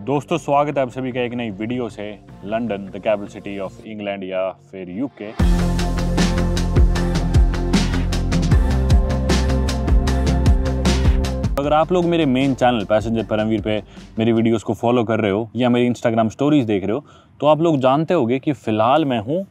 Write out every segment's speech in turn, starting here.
दोस्तों स्वागत है आप सभी का एक नई वीडियो से। London the capital city of England या फिर यूके। अगर आप लोग मेरे मेन चैनल पैसेंजर परमवीर पे मेरी वीडियोस को फॉलो कर रहे हो या मेरी इंस्टाग्राम स्टोरीज देख रहे हो तो आप लोग जानते होंगे कि फ़िलहाल मैं हूँ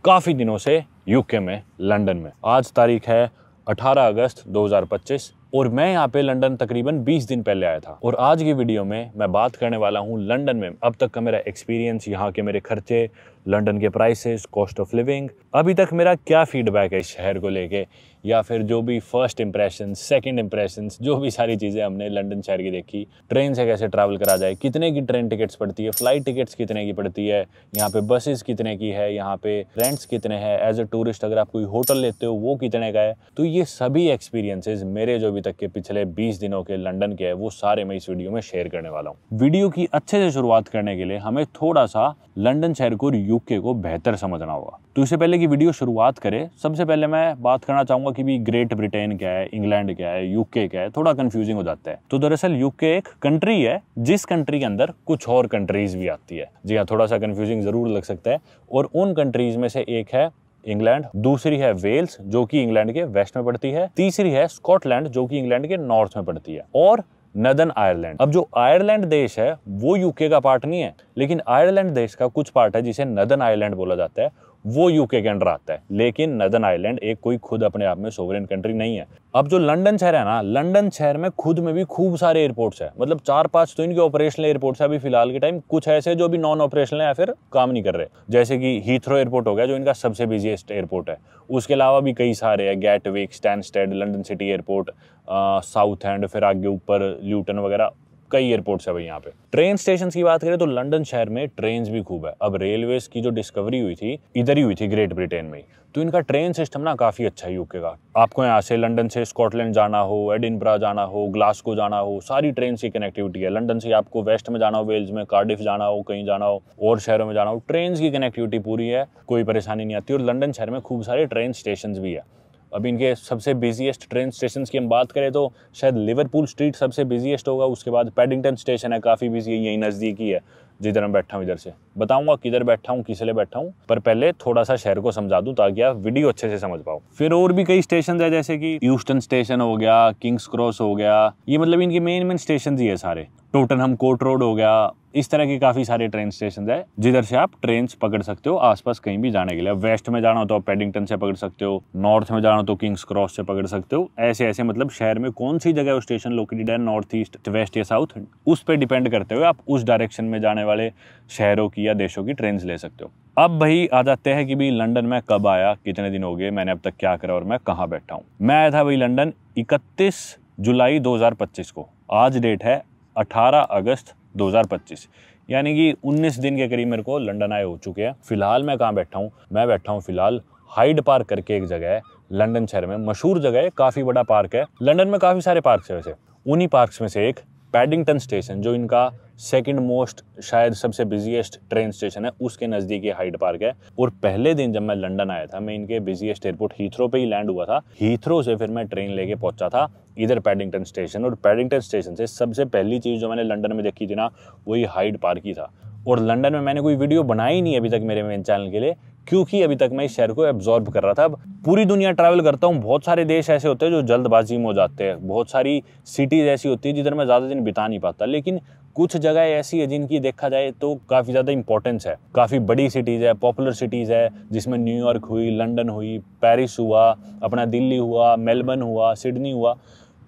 काफ़ी दिनों से यूके में, लंदन में। आज तारीख है 18 अगस्त 2025 और मैं यहाँ पे लंदन तकरीबन 20 दिन पहले आया था। और आज की वीडियो में मैं बात करने वाला हूँ लंदन में अब तक का मेरा एक्सपीरियंस, यहाँ के मेरे खर्चे, लंदन के प्राइसेस, कॉस्ट ऑफ लिविंग, अभी तक मेरा क्या फीडबैक है इस शहर को लेके, या फिर जो भी फर्स्ट इंप्रेशन, सेकंड इंप्रेशंस, जो भी सारी चीज़ें हमने लंदन शहर की देखी। ट्रेन से कैसे ट्रैवल करा जाए, कितने की ट्रेन टिकट्स पड़ती है, फ्लाइट टिकट्स कितने की पड़ती है, यहाँ पे बसेस कितने की है, यहाँ पे रेंट्स कितने हैं, एज ए टूरिस्ट अगर आप कोई होटल लेते हो वो कितने का है। तो ये सभी एक्सपीरियंसेस मेरे जो अभी तक के पिछले 20 दिनों के लंदन के है वो सारे मैं इस वीडियो में शेयर करने वाला हूँ। वीडियो की अच्छे से शुरुआत करने के लिए हमें थोड़ा सा लंदन शहर को और यूके को बेहतर समझना होगा। तो इससे पहले कि वीडियो शुरुआत करें, सबसे पहले मैं बात करना चाहूंगा कि भी ग्रेट ब्रिटेन क्या है, इंग्लैंड क्या है, यूके क्या है। थोड़ा कंफ्यूजिंग हो जाता है। तो दरअसल यूके एक कंट्री है जिस कंट्री के अंदर कुछ और कंट्रीज भी आती है। जी हाँ, थोड़ा सा कंफ्यूजिंग जरूर लग सकता है। और उन कंट्रीज में से एक है इंग्लैंड, दूसरी है वेल्स जो कि इंग्लैंड के वेस्ट में पड़ती है, तीसरी है स्कॉटलैंड जो कि इंग्लैंड के नॉर्थ में पड़ती है, और नदर्न आयरलैंड। अब जो आयरलैंड देश है वो यूके का पार्ट नहीं है, लेकिन आयरलैंड देश का कुछ पार्ट है जिसे नदर्न आयरलैंड बोला जाता है, वो यूके के अंडर आता है। लेकिन नदर्न आयरलैंड एक कोई खुद अपने आप में सोवरेन कंट्री नहीं है। अब जो लंदन शहर है ना, लंदन शहर में खुद में भी खूब सारे एयरपोर्ट्स है, मतलब 4-5 तो इनके ऑपरेशनल एयरपोर्ट्स है अभी फिलहाल के टाइम। कुछ ऐसे जो भी नॉन ऑपरेशनल है या फिर काम नहीं कर रहे, जैसे कि हीथ्रो एयरपोर्ट हो गया जो इनका सबसे बिजीएस्ट एयरपोर्ट है। उसके अलावा भी कई सारे हैं, Gatwick, Stansted, London city airport, south and, फिर आगे ऊपर ल्यूटन वगैरह कई एयरपोर्ट्स है भाई यहाँ पे। ट्रेन स्टेशन की बात करें तो लंदन शहर में ट्रेन्स भी खूब है। अब रेलवेज की जो डिस्कवरी हुई थी इधर ही हुई थी, ग्रेट ब्रिटेन में ही। तो इनका ट्रेन सिस्टम ना काफी अच्छा है यूके का। आपको यहाँ से लंदन से स्कॉटलैंड जाना हो, एडिनबरा जाना हो, ग्लासगो जाना हो, सारी ट्रेन की कनेक्टिविटी है। लंदन से आपको वेस्ट में जाना हो, वेल्स में, कार्डिफ जाना हो, कहीं जाना हो और शहरों में जाना हो, ट्रेन की कनेक्टिविटी पूरी है, कोई परेशानी नहीं आती। और लंदन शहर में खूब सारे ट्रेन स्टेशन भी है। अब इनके सबसे बिजीएस्ट ट्रेन स्टेशन की हम बात करें तो शायद लिवरपूल स्ट्रीट सबसे बिजीएस्ट होगा। उसके बाद पैडिंगटन स्टेशन है, काफ़ी बिजी है, यही नज़दीक ही है जिधर मैं बैठा हूँ। इधर से बताऊंगा किधर बैठा हूँ, किस लिए बैठा हूँ, पर पहले थोड़ा सा शहर को समझा दूँ ताकि आप वीडियो अच्छे से समझ पाओ। फिर और भी कई स्टेशन है, जैसे कि यूस्टन स्टेशन हो गया, किंग्स क्रॉस हो गया, ये मतलब इनके मेन स्टेशन ही है सारे। टोटनहम कोर्ट रोड हो गया, इस तरह के काफी सारे ट्रेन स्टेशन है जिधर से आप ट्रेन पकड़ सकते हो आसपास कहीं भी जाने के लिए। वेस्ट में जाना हो तो आप पैडिंगटन से पकड़ सकते हो, नॉर्थ में जाना हो तो किंग्स क्रॉस से पकड़ सकते हो। ऐसे ऐसे मतलब शहर में कौन सी जगह स्टेशन लोकेटेड है, नॉर्थ ईस्ट, वेस्ट या साउथ, उस पर डिपेंड करते हुए आप उस डायरेक्शन में जाने वाले शहरों की या देशों की ट्रेन ले सकते हो। अब भाई आ जाते हैं कि भाई लंदन में कब आया, कितने दिन हो गए, मैंने अब तक क्या करा और मैं कहाँ बैठा हूँ। मैं आया था भाई लंदन 31 जुलाई 2025 को। आज डेट है 18 अगस्त 2025, यानी कि 19 दिन के करीब मेरे को लंदन आए हो चुके हैं। फिलहाल मैं कहाँ बैठा हूँ, मैं बैठा हूँ फिलहाल हाइड पार्क करके एक जगह है लंदन शहर में, मशहूर जगह है, काफ़ी बड़ा पार्क है। लंदन में काफ़ी सारे पार्क्स है वैसे, उन्हीं पार्क्स में से एक पैडिंगटन स्टेशन जो इनका सेकंड मोस्ट शायद सबसे बिजीएस्ट ट्रेन स्टेशन है, उसके नज़दीक ये हाइड पार्क है। और पहले दिन जब मैं लंदन आया था मैं इनके बिजीएस्ट एयरपोर्ट हीथ्रो पे ही लैंड हुआ था। हीथ्रो से फिर मैं ट्रेन लेके पहुंचा था इधर पैडिंगटन स्टेशन, और पैडिंगटन स्टेशन से सबसे पहली चीज़ जो मैंने लंदन में देखी थी ना वही हाइड पार्क ही था। और लंदन में मैंने कोई वीडियो बनाई नहीं अभी तक मेरे मेन चैनल के लिए, क्योंकि अभी तक मैं इस शहर को एब्जॉर्ब कर रहा था। अब पूरी दुनिया ट्रैवल करता हूँ, बहुत सारे देश ऐसे होते हैं जो जल्दबाजी में हो जाते हैं, बहुत सारी सिटीज़ ऐसी होती है जिधर मैं ज़्यादा दिन बिता नहीं पाता, लेकिन कुछ जगह ऐसी है जिनकी देखा जाए तो काफ़ी ज़्यादा इंपॉर्टेंस है। काफ़ी बड़ी सिटीज़ है, पॉपुलर सिटीज़ है, जिसमें न्यूयॉर्क हुई, लंदन हुई, पेरिस हुआ, अपना दिल्ली हुआ, मेलबर्न हुआ, सिडनी हुआ।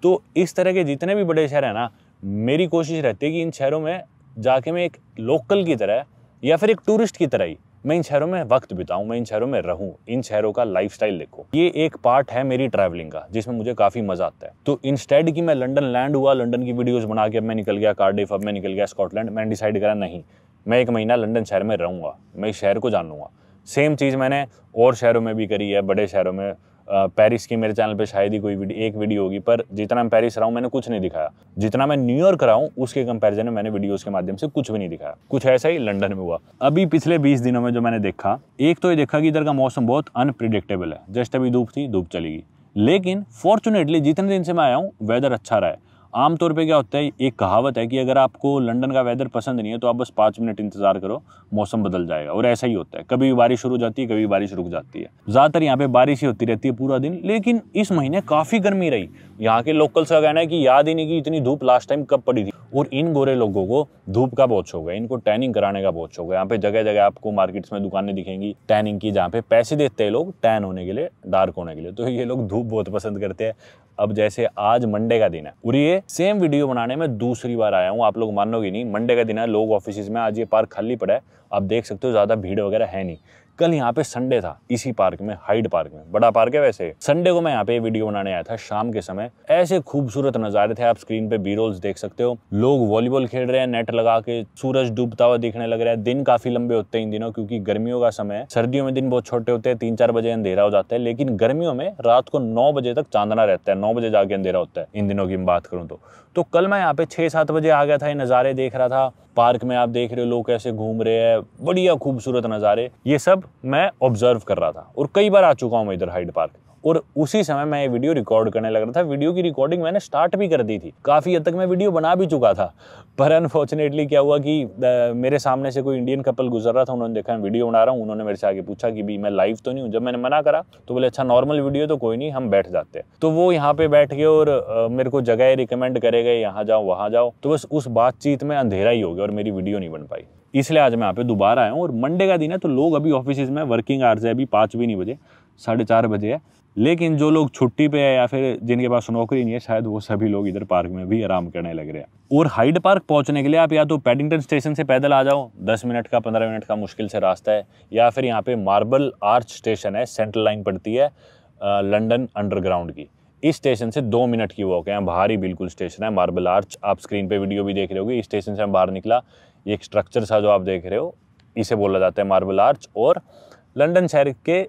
तो इस तरह के जितने भी बड़े शहर हैं ना, मेरी कोशिश रहती है कि इन शहरों में जाके मैं एक लोकल की तरह या फिर एक टूरिस्ट की तरह ही मैं इन शहरों में वक्त बिताऊं, मैं इन शहरों में रहूं, इन शहरों का लाइफस्टाइल देखूं। ये एक पार्ट है मेरी ट्रैवलिंग का जिसमें मुझे काफ़ी मज़ा आता है। तो इंस्टेड कि मैं लंदन लैंड हुआ, लंदन की वीडियोस बना के अब मैं निकल गया कार्डिफ, अब मैं निकल गया स्कॉटलैंड, मैंने डिसाइड करा नहीं, मैं 1 महीना लंदन शहर में रहूँगा, मैं इस शहर को जानूंगा। सेम चीज़ मैंने और शहरों में भी करी है, बड़े शहरों में। पेरिस की मेरे चैनल पे शायद ही कोई एक वीडियो होगी, पर जितना मैं पेरिस रहा हूँ मैंने कुछ नहीं दिखाया। जितना मैं न्यूयॉर्क रहा हूँ उसके कंपैरिजन में मैंने वीडियोस के माध्यम से कुछ भी नहीं दिखाया। कुछ ऐसा ही लंदन में हुआ। अभी पिछले 20 दिनों में जो मैंने देखा, एक तो ये देखा कि इधर का मौसम बहुत अनप्रिडिक्टेबल है। जस्ट अभी धूप थी, धूप चली गई, लेकिन फॉर्चुनेटली जितने दिन से मैं आया हूँ वेदर अच्छा रहा है। आमतौर पे क्या होता है, एक कहावत है कि अगर आपको लंदन का वेदर पसंद नहीं है तो आप बस 5 मिनट इंतजार करो, मौसम बदल जाएगा। और ऐसा ही होता है, कभी भी बारिश शुरू हो जाती है, कभी बारिश रुक जाती है। ज़्यादातर यहाँ पे बारिश ही होती रहती है पूरा दिन। लेकिन इस महीने काफ़ी गर्मी रही। यहाँ के लोकल्स का कहना है कि याद ही नहीं कि इतनी धूप लास्ट टाइम कब पड़ी थी। और इन गोरे लोगों को धूप का बहुत शौक है, इनको टैनिंग कराने का बहुत शौक है। यहाँ पे जगह जगह आपको मार्केट्स में दुकानें दिखेंगी टैनिंग की, जहाँ पे पैसे देते हैं लोग टैन होने के लिए, डार्क होने के लिए। तो ये लोग धूप बहुत पसंद करते हैं। अब जैसे आज मंडे का दिन है और ये सेम वीडियो बनाने में दूसरी बार आया हूँ, आप लोग मानोगे नहीं। मंडे का दिन है, लोग ऑफिस में, आज ये पार्क खाली पड़ा है, आप देख सकते हो, ज़्यादा भीड़ वगैरह है नहीं। कल यहाँ पे संडे था, इसी पार्क में, हाइड पार्क में, बड़ा पार्क है वैसे। संडे को मैं यहाँ पे वीडियो बनाने आया था शाम के समय। ऐसे खूबसूरत नज़ारे थे, आप स्क्रीन पे बी रोल्स देख सकते हो। लोग वॉलीबॉल खेल रहे हैं नेट लगा के, सूरज डूबता हुआ दिखने लग रहा है। दिन काफी लंबे होते हैं इन दिनों, क्योंकि गर्मियों का समय है। सर्दियों में दिन बहुत छोटे होते हैं, 3-4 बजे अंधेरा हो जाता है। लेकिन गर्मियों में रात को 9 बजे तक चांदना रहता है, 9 बजे जाके अंधेरा होता है इन दिनों की मैं बात करूँ तो कल मैं यहाँ पे 6-7 बजे आ गया था, ये नज़ारे देख रहा था। पार्क में आप देख रहे हो लोग कैसे घूम रहे हैं, बढ़िया खूबसूरत नज़ारे, ये सब मैं ऑब्जर्व कर रहा था। और कई बार आ चुका हूँ मैं इधर हाइड पार्क, और उसी समय मैं ये वीडियो रिकॉर्ड करने लग रहा था। वीडियो की रिकॉर्डिंग मैंने स्टार्ट भी कर दी थी, काफ़ी हद तक मैं वीडियो बना भी चुका था। पर अनफॉर्चुनेटली क्या हुआ कि मेरे सामने से कोई इंडियन कपल गुजर रहा था, उन्होंने देखा मैं वीडियो बना रहा हूँ, उन्होंने मेरे से आगे पूछा कि भी मैं लाइव तो नहीं हूँ। जब मैंने मना करा तो बोले अच्छा नॉर्मल वीडियो तो कोई नहीं, हम बैठ जाते हैं। तो वो यहाँ पे बैठ गए और मेरे को जगह रिकमेंड करे गए, यहाँ जाओ वहाँ जाओ। तो बस उस बातचीत में अंधेरा ही हो गया और मेरी वीडियो नहीं बन पाई। इसलिए आज मैं यहाँ पे दोबारा आया हूँ। और मंडे का दिन है तो लोग अभी ऑफिस में, वर्किंग आवर्स है, अभी 5 भी नहीं बजे, 4:30 बजे है। लेकिन जो लोग छुट्टी पे है या फिर जिनके पास नौकरी नहीं है, शायद वो सभी लोग इधर पार्क में भी आराम करने लग रहे हैं। और हाइड पार्क पहुंचने के लिए आप या तो पैडिंगटन स्टेशन से पैदल आ जाओ, 10 मिनट का 15 मिनट का मुश्किल से रास्ता है, या फिर यहाँ पे मार्बल आर्च स्टेशन है, सेंट्रल लाइन पड़ती है लंदन अंडरग्राउंड की। इस स्टेशन से 2 मिनट की वॉक है, बाहर ही बिल्कुल स्टेशन है मार्बल आर्च। आप स्क्रीन पे वीडियो भी देख रहे होगे। इस स्टेशन से मैं बाहर निकला, ये एक स्ट्रक्चर सा जो आप देख रहे हो, इसे बोला जाता है मार्बल आर्च। और लंदन शहर के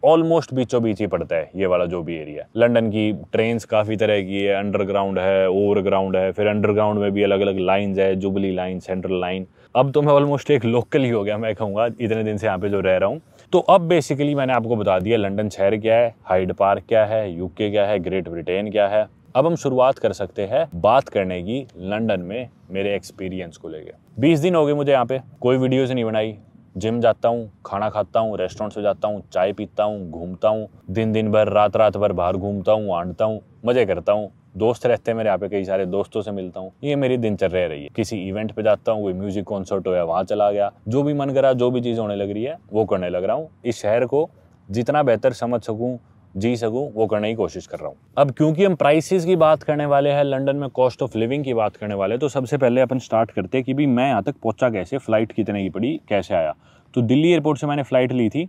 ऑलमोस्ट बीचों बीच ही पड़ता है ये वाला जो भी एरिया। लंदन की ट्रेन्स काफ़ी तरह की है, अंडरग्राउंड है, ओवरग्राउंड है, फिर अंडरग्राउंड में भी अलग अलग लाइन्स है, जुबली लाइन, सेंट्रल लाइन। अब तो मैं ऑलमोस्ट एक लोकल ही हो गया, मैं कहूँगा, इतने दिन से यहाँ पे जो रह रहा हूँ। तो अब बेसिकली मैंने आपको बता दिया लंदन शहर क्या है, हाइड पार्क क्या है, यूके क्या है, ग्रेट ब्रिटेन क्या है। अब हम शुरुआत कर सकते हैं बात करने की लंदन में मेरे एक्सपीरियंस को लेकर। 20 दिन हो गए मुझे यहाँ पे, कोई वीडियोज़ नहीं बनाई। जिम जाता हूँ, खाना खाता हूँ, रेस्टोरेंट से जाता हूँ, चाय पीता हूँ, घूमता हूँ, दिन भर रात भर बाहर घूमता हूँ, आंटता हूँ, मज़े करता हूँ। दोस्त रहते हैं मेरे यहाँ पे, कई सारे दोस्तों से मिलता हूँ। ये मेरी दिनचर्या रही है। किसी इवेंट पे जाता हूँ, कोई म्यूजिक कॉन्सर्ट हो या वहाँ चला गया, जो भी मन करा, जो भी चीज़ होने लग रही है वो करने लग रहा हूँ। इस शहर को जितना बेहतर समझ सकूँ, जी सकूँ, वो करने की कोशिश कर रहा हूँ। अब क्योंकि हम प्राइसेस की बात करने वाले हैं, लंदन में कॉस्ट ऑफ लिविंग की बात करने वाले हैं, तो सबसे पहले अपन स्टार्ट करते हैं कि भी मैं यहाँ तक पहुँचा कैसे, फ़्लाइट कितने की पड़ी, कैसे आया। तो दिल्ली एयरपोर्ट से मैंने फ़्लाइट ली थी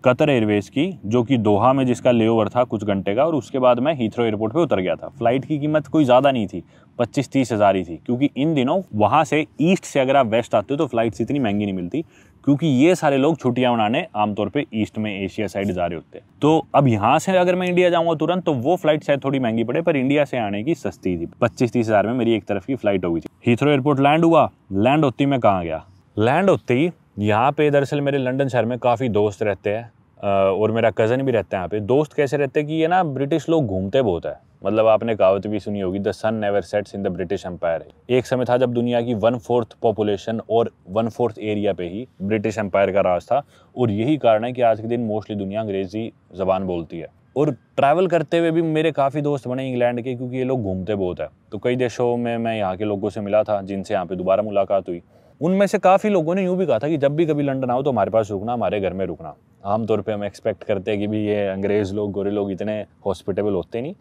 कतर एयरवेज़ की, जो कि दोहा में जिसका लेओवर था कुछ घंटे का, और उसके बाद मैं हीथ्रो एयरपोर्ट पे उतर गया था। फ़्लाइट की कीमत कोई ज़्यादा नहीं थी, 25-30 हज़ार ही थी, क्योंकि इन दिनों वहाँ से ईस्ट से अगर आप वेस्ट आते हो तो फ़्लाइट्स इतनी महंगी नहीं मिलती, क्योंकि ये सारे लोग छुट्टियां मनाने आमतौर पे ईस्ट में, एशिया साइड जा रहे होते हैं। तो अब यहाँ से अगर मैं इंडिया जाऊँगा तुरंत, तो वो फ्लाइट शायद थोड़ी महंगी पड़े, पर इंडिया से आने की सस्ती थी। 25-30 हज़ार में मेरी एक तरफ की फ़्लाइट हो गई थी। हीथ्रो एयरपोर्ट लैंड हुआ, लैंड होती मैं कहाँ गया, लैंड होते ही यहाँ पे दरअसल मेरे लंदन शहर में काफ़ी दोस्त रहते हैं, और मेरा कज़न भी रहता है यहाँ पे। दोस्त कैसे रहते हैं कि ये ना ब्रिटिश लोग घूमते बहुत है, मतलब आपने कहावत भी सुनी होगी, the sun never sets in the British empire. एक समय था जब दुनिया की 1/4 पॉपुलेशन और 1/4 एरिया पे ही ब्रिटिश एम्पायर का राज था, और यही कारण है कि आज के दिन मोस्टली दुनिया अंग्रेजी ज़बान बोलती है। और ट्रैवल करते हुए भी मेरे काफ़ी दोस्त बने इंग्लैंड के, क्योंकि ये लोग घूमते बहुत है। तो कई देशों में मैं यहाँ के लोगों से मिला था, जिनसे यहाँ पे दोबारा मुलाकात हुई। उनमें से काफ़ी लोगों ने यूँ भी कहा था कि जब भी कभी लंदन आओ तो हमारे पास रुकना, हमारे घर में रुकना। आमतौर पे हम एक्सपेक्ट करते हैं कि भी ये अंग्रेज़ लोग, गोरे लोग इतने हॉस्पिटेबल होते नहीं,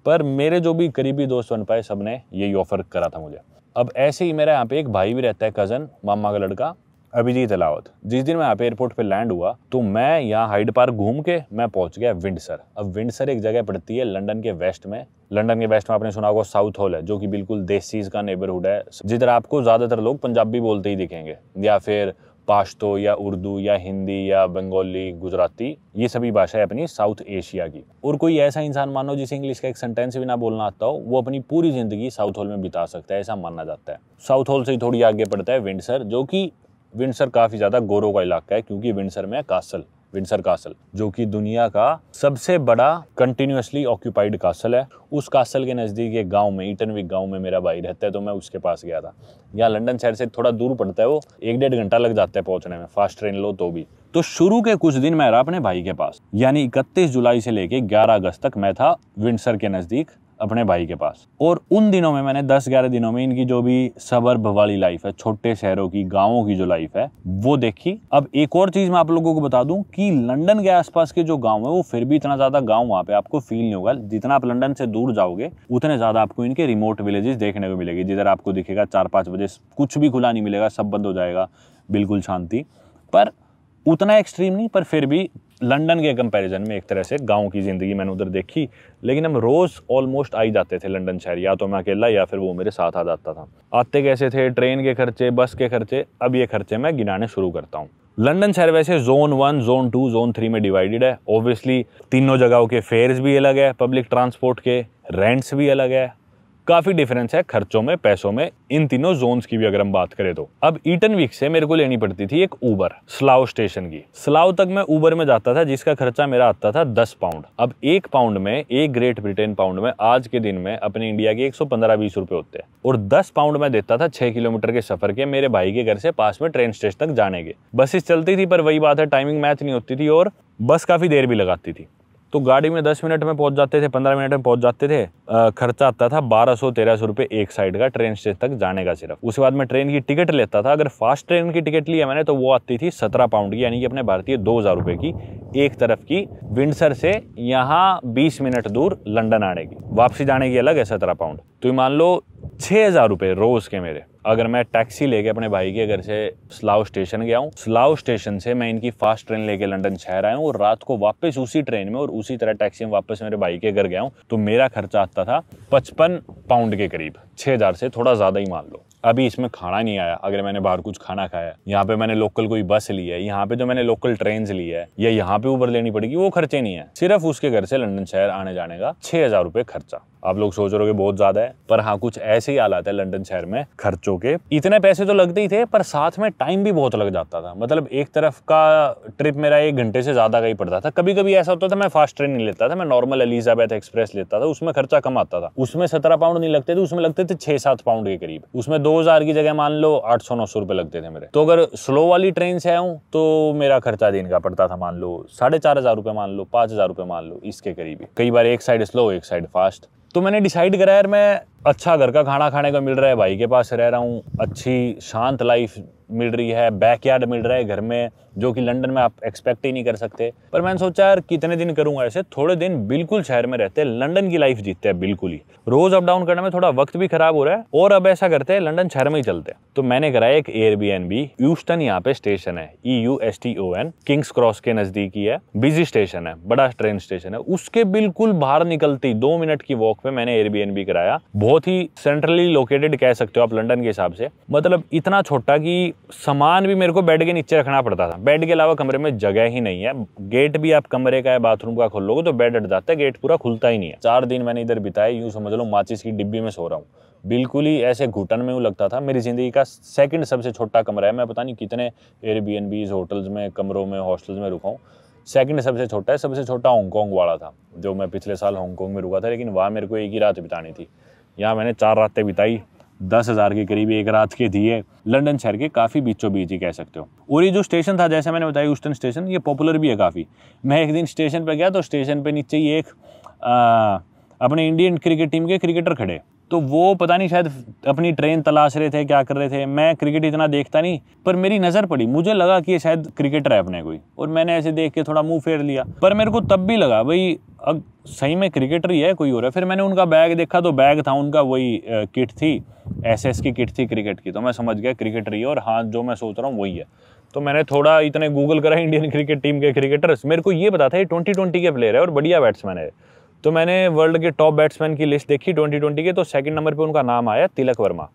पर मेरे जो भी करीबी दोस्त बन पाए, सब ने यही ऑफ़र करा था मुझे। अब ऐसे ही मेरा यहाँ पे एक भाई भी रहता है, कज़न, मामा का लड़का, अभिजीत अलावत। जिस दिन मैं यहाँ पे एयरपोर्ट पे लैंड हुआ तो मैं यहाँ हाइड पार्क घूम के मैं पहुँच गया विंडसर। अब विंडसर एक जगह पड़ती है लंदन के वेस्ट में। लंदन के वेस्ट में आपने सुना होगा साउथ हॉल है, जो कि बिल्कुल देसीज का नेबरहुड है, जिधर आपको ज़्यादातर लोग पंजाबी बोलते ही दिखेंगे, या फिर पाश्तो या उर्दू या हिंदी या बंगाली, गुजराती, ये सभी भाषाएं अपनी साउथ एशिया की। और कोई ऐसा इंसान मानो जिसे इंग्लिश का एक सेंटेंस भी ना बोलना आता हो, वो अपनी पूरी ज़िंदगी साउथ हॉल में बिता सकता है, ऐसा माना जाता है। साउथ हॉल से ही थोड़ी आगे पड़ता है विंडसर, जो कि विंडसर काफ़ी ज़्यादा गोरों का इलाका है, क्योंकि विंडसर में है कासल। विंडसर कासल, जो कि दुनिया का सबसे बड़ा कंटिन्यूअसली ऑक्यूपाइड कासल है। उस कासल के नज़दीक एक गांव में, ईटनविक गांव में मेरा भाई रहता है, तो मैं उसके पास गया था। यहाँ लंदन शहर से थोड़ा दूर पड़ता है, वो 1-1.5 घंटा लग जाता है पहुंचने में, फास्ट ट्रेन लो तो भी। तो शुरू के कुछ दिन मैं रहा अपने भाई के पास, यानी 31 जुलाई से लेके 11 अगस्त तक मैं था विंडसर के नज़दीक अपने भाई के पास। और उन दिनों में मैंने 10-11 दिनों में इनकी जो भी सबर्ब वाली लाइफ है, छोटे शहरों की, गांवों की जो लाइफ है, वो देखी। अब एक और चीज मैं आप लोगों को बता दूं कि लंदन के आसपास के जो गांव है, वो फिर भी इतना ज्यादा गांव वहां पे आपको फील नहीं होगा। जितना आप लंदन से दूर जाओगे उतने ज्यादा आपको इनके रिमोट विलेजेस देखने को मिलेगी, जिधर आपको दिखेगा 4-5 बजे कुछ भी खुला नहीं मिलेगा, सब बंद हो जाएगा, बिल्कुल शांति। पर उतना एक्सट्रीम नहीं, पर फिर भी लंदन के कंपैरिजन में एक तरह से गांव की ज़िंदगी मैंने उधर देखी। लेकिन हम रोज़ ऑलमोस्ट आ ही जाते थे लंदन शहर, या तो मैं अकेला या फिर वो मेरे साथ आ जाता था। आते कैसे थे, ट्रेन के खर्चे, बस के खर्चे, अब ये खर्चे मैं गिनाने शुरू करता हूँ। लंदन शहर वैसे जोन 1, जोन 2, जोन 3 में डिवाइडेड है। ऑब्वियसली तीनों जगहों के फेयर्स भी अलग है, पब्लिक ट्रांसपोर्ट के रेंट्स भी अलग है, काफ़ी डिफरेंस है खर्चों में, पैसों में, इन तीनों जोन्स की भी अगर हम बात करें तो। अब ईटनविक से मेरे को लेनी पड़ती थी एक ऊबर स्लाव स्टेशन की। स्लाव तक मैं ऊबर में जाता था, जिसका खर्चा मेरा आता था 10 पाउंड। अब 1 पाउंड में, एक ग्रेट ब्रिटेन पाउंड में आज के दिन में अपने इंडिया के 115-120 रुपए होते हैं। और 10 पाउंड में देता था 6 किलोमीटर के सफर के मेरे भाई के घर से पास में ट्रेन स्टेशन तक जाने के। बसेस चलती थी, पर वही बात है, टाइमिंग मैच नहीं होती थी और बस काफ़ी देर भी लगाती थी। तो गाड़ी में 10 मिनट में पहुंच जाते थे, 15 मिनट में पहुंच जाते थे। खर्चा आता था 1200-1300 रुपए एक साइड का ट्रेन स्टेशन तक जाने का सिर्फ। उसके बाद मैं ट्रेन की टिकट लेता था। अगर फास्ट ट्रेन की टिकट लिया मैंने तो वो आती थी 17 पाउंड की, यानी कि अपने भारतीय 2000 रुपए की एक तरफ की, विंडसर से यहाँ 20 मिनट दूर लंदन आने की। वापसी जाने की अलग है 17 पाउंड। तो मान लो 6000 रुपए रोज के मेरे। अगर मैं टैक्सी लेके अपने भाई के घर से स्लाव स्टेशन गया हूँ, स्लाव स्टेशन से मैं इनकी फास्ट ट्रेन लेके लंदन शहर आया हूँ और रात को वापस उसी ट्रेन में और उसी तरह टैक्सी में वापस मेरे भाई के घर गया हूँ, तो मेरा खर्चा आता था 55 पाउंड के करीब। 6000 से थोड़ा ज्यादा ही मान लो। अभी इसमें खाना नहीं आया, अगर मैंने बाहर कुछ खाना खाया, यहाँ पे मैंने लोकल कोई बस ली है, यहाँ पे जो मैंने लोकल ट्रेन ली है, या यहाँ पे ऊबर लेनी पड़ेगी, वो खर्चे नहीं है। सिर्फ उसके घर से लंदन शहर आने जाने का 6000 रुपए खर्चा। आप लोग सोच रहे हो बहुत ज्यादा है, पर हाँ कुछ ऐसे ही हालात है लंदन शहर में खर्चों के। इतने पैसे तो लगते ही थे, पर साथ में टाइम भी बहुत लग जाता था। मतलब एक तरफ का ट्रिप मेरा 1 घंटे से ज्यादा का ही पड़ता था। कभी कभी ऐसा होता था मैं फास्ट ट्रेन नहीं लेता था, मैं नॉर्मल एलिजाबेथ एक्सप्रेस लेता था, उसमें खर्चा कम आता था। उसमें 17 पाउंड नहीं लगते थे, उसमें लगते थे 6-7 पाउंड के करीब। उसमें 2000 की जगह मान लो 800-900 रुपए लगते थे मेरे। तो अगर स्लो वाली ट्रेन से आया हूँ तो मेरा खर्चा दिन का पड़ता था मान लो 4500 रुपए, मान लो 5000 रुपए, मान लो इसके करीब। कई बार एक साइड स्लो एक साइड फास्ट। तो मैंने डिसाइड करा यार, मैं अच्छा घर का खाना खाने को मिल रहा है, भाई के पास रह रहा हूँ, अच्छी शांत लाइफ मिल रही है, बैकयार्ड मिल रहा है घर में, जो कि लंदन में आप एक्सपेक्ट ही नहीं कर सकते। पर मैंने सोचा यार कितने दिन करूंगा ऐसे, थोड़े दिन बिल्कुल शहर में रहते हैं, लंदन की लाइफ जीतते हैं बिल्कुल ही। रोज अप डाउन करने में थोड़ा वक्त भी खराब हो रहा है, और अब ऐसा करते हैं लंदन शहर में ही चलते हैं। तो मैंने कराया एक एयरबीएनबी। यूस्टन यहाँ पे स्टेशन है, EUSTON, किंग्स क्रॉस के नजदीक ही है, बिजी स्टेशन है, बड़ा ट्रेन स्टेशन है। उसके बिल्कुल बाहर निकलती 2 मिनट की वॉक पे मैंने एयरबीएनबी कराया। बहुत ही सेंट्रली लोकेटेड कह सकते हो आप लंदन के हिसाब से। मतलब इतना छोटा कि सामान भी मेरे को बेड के नीचे रखना पड़ता था। बेड के अलावा कमरे में जगह ही नहीं है। गेट भी आप कमरे का है, बाथरूम का खोलोगे तो बेड हट जाता है, गेट पूरा खुलता ही नहीं है। 4 दिन मैंने इधर बिताए, यूं समझ लो माचिस की डिब्बी में सो रहा हूँ। बिल्कुल ही ऐसे घुटन में लगता था। मेरी जिंदगी का सेकंड सबसे छोटा कमरा है। मैं पता नहीं कितने एयरबीएनबीज, होटल्स में, कमरों में, हॉस्टल्स में रुका हूँ, सेकंड सबसे छोटा है। सबसे छोटा हांगकांग वाला था, जो मैं पिछले साल हांगकांग में रुका था, लेकिन वहाँ मेरे को एक ही रात बितानी थी। यहाँ मैंने 4 रातें बिताई, 10,000 के करीब एक रात के दिए। लंदन शहर के काफ़ी बीचों बीच ही कह सकते हो। और ये जो स्टेशन था, जैसे मैंने बताया यूस्टन स्टेशन, ये पॉपुलर भी है काफ़ी। मैं एक दिन स्टेशन पे गया तो स्टेशन पे नीचे ही एक अपने इंडियन क्रिकेट टीम के क्रिकेटर खड़े। तो वो पता नहीं शायद अपनी ट्रेन तलाश रहे थे, क्या कर रहे थे। मैं क्रिकेट इतना देखता नहीं, पर मेरी नज़र पड़ी, मुझे लगा कि ये शायद क्रिकेटर है अपने कोई, और मैंने ऐसे देख के थोड़ा मुंह फेर लिया। पर मेरे को तब भी लगा भाई अब सही में क्रिकेटर ही है कोई और है। फिर मैंने उनका बैग देखा तो बैग था उनका वही किट थी, SS की किट थी क्रिकेट की। तो मैं समझ गया क्रिकेटर ही है, और हाँ जो मैं सोच रहा हूँ वही है। तो मैंने थोड़ा इतने गूगल करा इंडियन क्रिकेट टीम के क्रिकेटर्स, मेरे को ये पता था ये 2020 के प्लेयर है और बढ़िया बैट्समैन है। तो मैंने वर्ल्ड के टॉप बैट्समैन की लिस्ट देखी 2020 के, तो सेकंड नंबर पे उनका नाम आया तिलक वर्मा।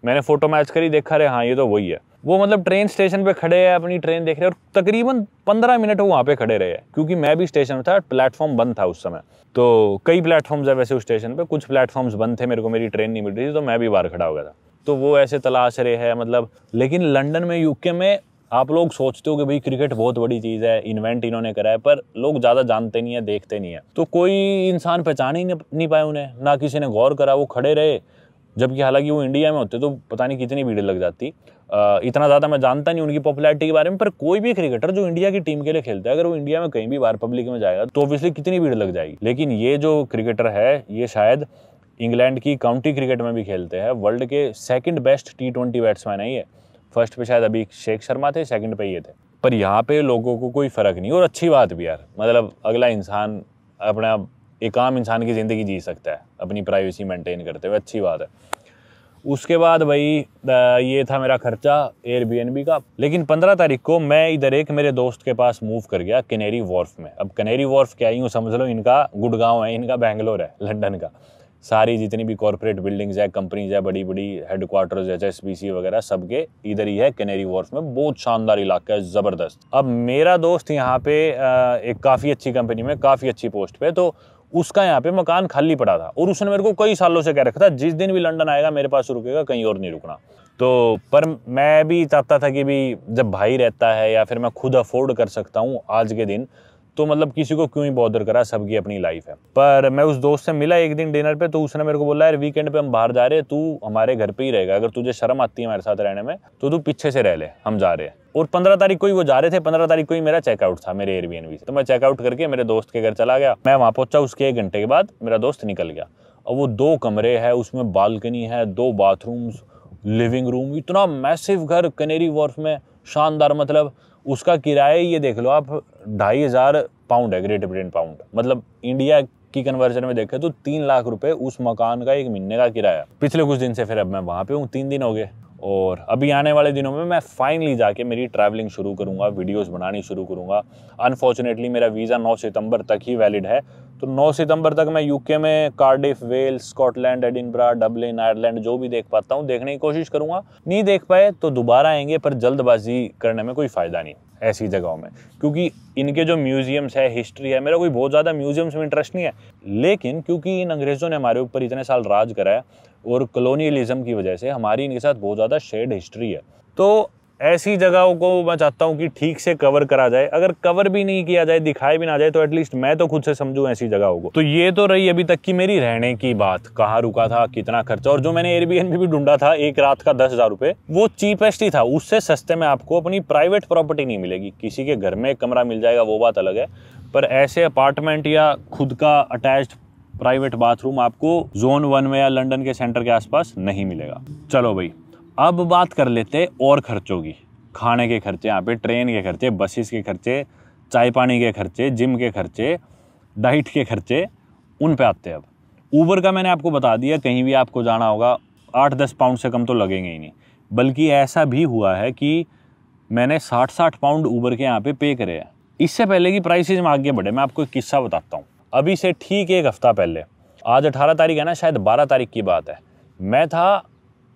मैंने फोटो मैच करी, देखा रे हाँ ये तो वही है। वो मतलब ट्रेन स्टेशन पे खड़े हैं, अपनी ट्रेन देख रहे हैं, और तकरीबन 15 मिनट वो वहाँ पे खड़े रहे, क्योंकि मैं भी स्टेशन में था, प्लेटफॉर्म बंद था उस समय। तो कई प्लेटफॉर्म्स है वैसे उस स्टेशन पे, कुछ प्लेटफॉर्म्स बंद थे, मेरे को मेरी ट्रेन नहीं मिल रही थी, तो मैं भी बाहर खड़ा हो गया था। तो वो ऐसे तलाश रहे हैं मतलब। लेकिन लंदन में, UK में आप लोग सोचते हो कि भाई क्रिकेट बहुत बड़ी चीज़ है, इन्वेंट इन्होंने करा है, पर लोग ज़्यादा जानते नहीं है, देखते नहीं है। तो कोई इंसान पहचान ही नहीं पाए उन्हें, ना किसी ने गौर करा, वो खड़े रहे। जबकि हालांकि वो इंडिया में होते तो पता नहीं कितनी भीड़ लग जाती। इतना ज़्यादा मैं जानता नहीं उनकी पॉपुलैरिटी के बारे में, पर कोई भी क्रिकेटर जो इंडिया की टीम के लिए खेलता है, अगर वो इंडिया में कहीं भी बाहर पब्लिक में जाएगा तो ऑब्वियसली कितनी भीड़ लग जाएगी। लेकिन ये जो क्रिकेटर है, ये शायद इंग्लैंड की काउंटी क्रिकेट में भी खेलते हैं। वर्ल्ड के सेकंड बेस्ट T20 बैट्समैन है ये। फर्स्ट पे शायद अभिषेक शर्मा थे, सेकंड पे ये थे। पर यहाँ पे लोगों को कोई फ़र्क नहीं। और अच्छी बात भी यार, मतलब अगला इंसान अपना, एक आम इंसान की ज़िंदगी जी सकता है अपनी प्राइवेसी मेंटेन करते हुए, अच्छी बात है। उसके बाद भाई ये था मेरा खर्चा एयरबीएनबी का। लेकिन 15 तारीख को मैं इधर एक मेरे दोस्त के पास मूव कर गया कैनेरी वॉर्फ में। अब कैनेरी वॉर्फ क्या है, यूँ समझ लो इनका गुड़गांव है, इनका बेंगलोर है लंदन का। सारी जितनी भी कॉर्पोरेट बिल्डिंग्स है, कंपनीज है, बड़ी बड़ी हेडक्वार्टर्स, HSBC वगैरह, सबके इधर ही है कैनेरी वॉर्फ में। बहुत शानदार इलाका है, ज़बरदस्त। अब मेरा दोस्त यहाँ पे एक काफ़ी अच्छी कंपनी में, काफ़ी अच्छी पोस्ट पे, तो उसका यहाँ पे मकान खाली पड़ा था। और उसने मेरे को कई सालों से कह रखा था जिस दिन भी लंदन आएगा मेरे पास रुकेगा, कहीं और नहीं रुकना। तो पर मैं भी चाहता था कि भी जब भाई रहता है या फिर मैं खुद अफोर्ड कर सकता हूँ आज के दिन, तो मतलब किसी को क्यों ही बॉदर करा, सबकी अपनी लाइफ है। पर मैं उस दोस्त से मिला एक दिन डिनर पे, तो उसने मेरे को बोला यार वीकेंड पे हम बाहर जा रहे हैं, तू हमारे घर पे ही रहेगा, अगर तुझे शर्म आती है हमारे साथ रहने में तो तू पीछे से रह ले, हम जा रहे हैं। और 15 तारीख को ही वो जा रहे थे। 15 तारीख को ही मेरा चेकआउट था मेरे एयरबीएनबी से। तो मैं चेकआउट करके मेरे दोस्त के घर चला गया। मैं वहाँ पहुंचा, उसके 1 घंटे के बाद मेरा दोस्त निकल गया। और वो 2 कमरे है, उसमें बालकनी है, 2 बाथरूम्स, लिविंग रूम, इतना मैसिव घर कैनेरी वॉर्फ में, शानदार। मतलब उसका किराया ये देख लो आप, 2500 पाउंड है, ग्रेट ब्रिटेन पाउंड। मतलब इंडिया की कन्वर्जन में देखें तो 3 लाख रुपए उस मकान का 1 महीने का किराया। पिछले कुछ दिन से फिर अब मैं वहाँ पे हूँ, 3 दिन हो गए। और अभी आने वाले दिनों में मैं फाइनली जाके मेरी ट्रैवलिंग शुरू करूँगा, वीडियोस बनानी शुरू करूँगा। अनफॉर्चुनेटली मेरा वीज़ा 9 सितंबर तक ही वैलिड है, तो 9 सितंबर तक मैं यूके में Cardiff, Wales, Scotland, Edinburgh, Dublin, Ireland जो भी देख पाता हूँ देखने की कोशिश करूँगा। नहीं देख पाए तो दोबारा आएंगे, पर जल्दबाजी करने में कोई फ़ायदा नहीं ऐसी जगहों में, क्योंकि इनके जो म्यूजियम्स है, हिस्ट्री है, मेरा कोई बहुत ज़्यादा म्यूजियम्स में इंटरेस्ट नहीं है। लेकिन क्योंकि इन अंग्रेज़ों ने हमारे ऊपर इतने साल राज करा है और कॉलोनियलिज्म की वजह से हमारी इनके साथ बहुत ज़्यादा शेयर्ड हिस्ट्री है, तो ऐसी जगहों को मैं चाहता हूँ कि ठीक से कवर करा जाए। अगर कवर भी नहीं किया जाए, दिखाई भी ना जाए, तो एटलीस्ट मैं तो खुद से समझूं ऐसी जगहों को। तो ये तो रही अभी तक की मेरी रहने की बात, कहाँ रुका था, कितना खर्चा। और जो मैंने एयरबीएनबी भी ढूंढा था एक रात का 10,000 रुपये, वो चीपेस्ट ही था। उससे सस्ते में आपको अपनी प्राइवेट प्रॉपर्टी नहीं मिलेगी। किसी के घर में एक कमरा मिल जाएगा वो बात अलग है, पर ऐसे अपार्टमेंट या खुद का अटैच्ड प्राइवेट बाथरूम आपको जोन 1 में या लंदन के सेंटर के आसपास नहीं मिलेगा। चलो भाई, अब बात कर लेते और खर्चों की। खाने के खर्चे, यहाँ पे ट्रेन के खर्चे, बसेस के खर्चे, चाय पानी के खर्चे, जिम के खर्चे, डाइट के खर्चे, उन पे आते हैं। अब ऊबर का मैंने आपको बता दिया, कहीं भी आपको जाना होगा 8-10 पाउंड से कम तो लगेंगे ही नहीं। बल्कि ऐसा भी हुआ है कि मैंने 60-60 पाउंड ऊबर के यहाँ पे पे करे हैं। इससे पहले की प्राइसेज में आगे बढ़े, मैं आपको एक किस्सा बताता हूँ। अभी से ठीक 1 हफ्ता पहले, आज 18 तारीख है ना, शायद 12 तारीख की बात है, मैं था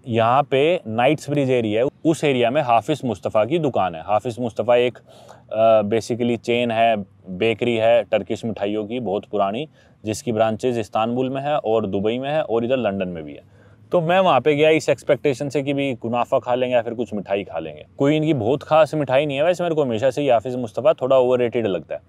यहाँ पे नाइट्सब्रिज एरिया है, उस एरिया में हाफिज़ मुस्तफ़ा की दुकान है। हाफिज़ मुस्तफ़ा एक बेसिकली चेन है, बेकरी है टर्किश मिठाइयों की, बहुत पुरानी, जिसकी ब्रांचेज इस्तांबुल में है और दुबई में है और इधर लंदन में भी है। तो मैं वहाँ पे गया इस एक्सपेक्टेशन से कि भी कुनाफा खा लेंगे या फिर कुछ मिठाई खा लेंगे। कोई इनकी बहुत खास मिठाई नहीं है वैसे, मेरे को हमेशा से ही हाफिज़ मुस्तफ़ा थोड़ा ओवररेटेड लगता है।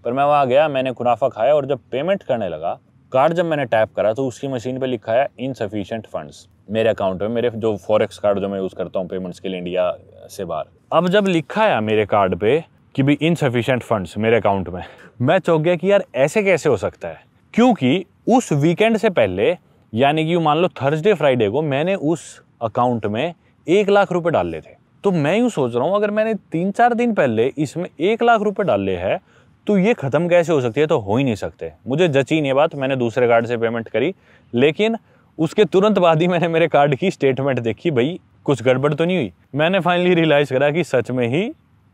पर मैं वहाँ गया, मैंने कुनाफा खाया और जब पेमेंट करने लगा, कार्ड जब मैंने टैप करा तो उसकी मशीन पे लिखा है इनसफिशिएंट फंड्स मेरे अकाउंट में, मेरे जो फॉरेक्स कार्ड जो मैं यूज़ करता हूँ पेमेंट्स के लिए इंडिया से बाहर। अब जब लिखा है मेरे कार्ड पे कि भी इनसफिशिएंट फंड्स मेरे अकाउंट में, मैं चौंक गया कि यार ऐसे कैसे हो सकता है। क्योंकि उस वीकेंड से पहले, यानी कि मान लो थर्सडे फ्राइडे को, मैंने उस अकाउंट में 1 लाख रुपए डाले थे। तो मैं यूँ सोच रहा हूँ अगर मैंने 3-4 दिन पहले इसमें 1 लाख रुपए डाले हैं तो ये ख़त्म कैसे हो सकती है। तो हो ही नहीं सकते। मुझे जची नहीं बात, मैंने दूसरे कार्ड से पेमेंट करी, लेकिन उसके तुरंत बाद ही मैंने मेरे कार्ड की स्टेटमेंट देखी, भाई कुछ गड़बड़ तो नहीं हुई। मैंने फाइनली रियलाइज़ करा कि सच में ही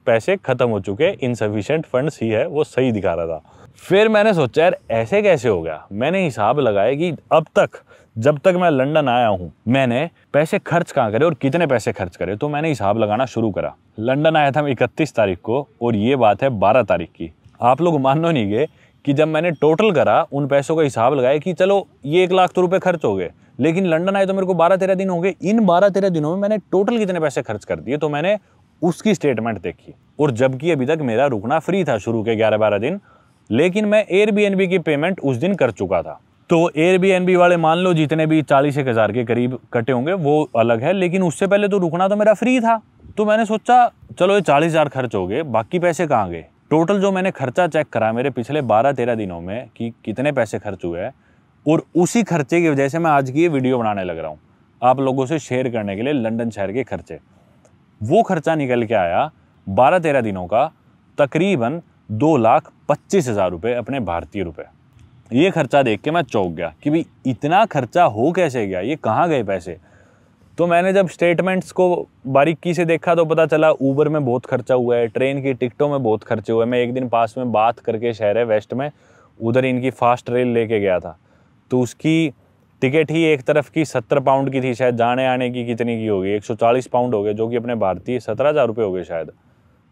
पैसे ख़त्म हो चुके, इनसफिशिएंट फंड्स ही है, वो सही दिखा रहा था। फिर मैंने सोचा यार ऐसे कैसे हो गया। मैंने हिसाब लगाया कि अब तक जब तक मैं लंदन आया हूँ मैंने पैसे खर्च कहाँ करे और कितने पैसे खर्च करे। तो मैंने हिसाब लगाना शुरू करा। लंदन आया था मैं 31 तारीख को और ये बात है 12 तारीख की। आप लोग मानो नहीं गए कि जब मैंने टोटल करा, उन पैसों का हिसाब लगाया कि चलो ये 1 लाख तो रुपए खर्च हो गए, लेकिन लंदन आए तो मेरे को 12-13 दिन हो गए। इन 12-13 दिनों में मैंने टोटल कितने पैसे खर्च कर दिए, तो मैंने उसकी स्टेटमेंट देखी। और जबकि अभी तक मेरा रुकना फ्री था शुरू के 11-12 दिन, लेकिन मैं एयरबीएनबी की पेमेंट उस दिन कर चुका था। तो एयरबीएनबी वाले मान लो जितने भी 40-1 हज़ार के करीब कटे होंगे वो अलग है, लेकिन उससे पहले तो रुकना तो मेरा फ्री था। तो मैंने सोचा चलो ये 40 हज़ार खर्च हो गए, बाकी पैसे कहाँ गए। टोटल जो मैंने खर्चा चेक करा मेरे पिछले 12-13 दिनों में कि कितने पैसे खर्च हुए हैं, और उसी खर्चे की वजह से मैं आज की ये वीडियो बनाने लग रहा हूँ आप लोगों से शेयर करने के लिए लंदन शहर के खर्चे। वो खर्चा निकल के आया 12-13 दिनों का तकरीबन 2,25,000 रुपये अपने भारतीय रुपए। ये खर्चा देख के मैं चौंक गया कि भाई इतना खर्चा हो कैसे गया, ये कहाँ गए पैसे। तो मैंने जब स्टेटमेंट्स को बारीकी से देखा तो पता चला ऊबर में बहुत खर्चा हुआ है, ट्रेन की टिकटों में बहुत खर्चे हुए। मैं एक दिन पास में बात करके शहर है वेस्ट में, उधर इनकी फास्ट रेल लेके गया था, तो उसकी टिकट ही एक तरफ की 70 पाउंड की थी शायद, जाने आने की कितनी की होगी 140 पाउंड हो गए, जो कि अपने भारतीय 17,000 रुपये हो गए शायद।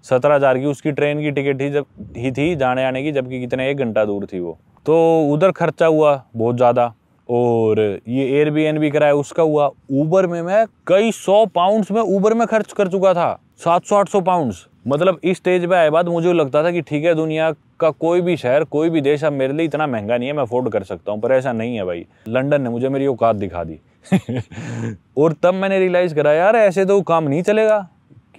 17,000 की उसकी ट्रेन की टिकट ही थी जाने आने की, जबकि कितने 1 घंटा दूर थी वो। तो उधर खर्चा हुआ बहुत ज़्यादा। और ये एयरबीएनबी कराया उसका हुआ। ऊबर में मैं कई 100 पाउंड्स में ऊबर में खर्च कर चुका था, 700-800 पाउंड्स। मतलब इस स्टेज पे आए बाद मुझे लगता था कि ठीक है दुनिया का कोई भी शहर कोई भी देश अब मेरे लिए इतना महंगा नहीं है, मैं अफोर्ड कर सकता हूँ, पर ऐसा नहीं है भाई। लंदन ने मुझे मेरी औकात दिखा दी। और तब मैंने रियलाइज़ करा यार ऐसे तो काम नहीं चलेगा,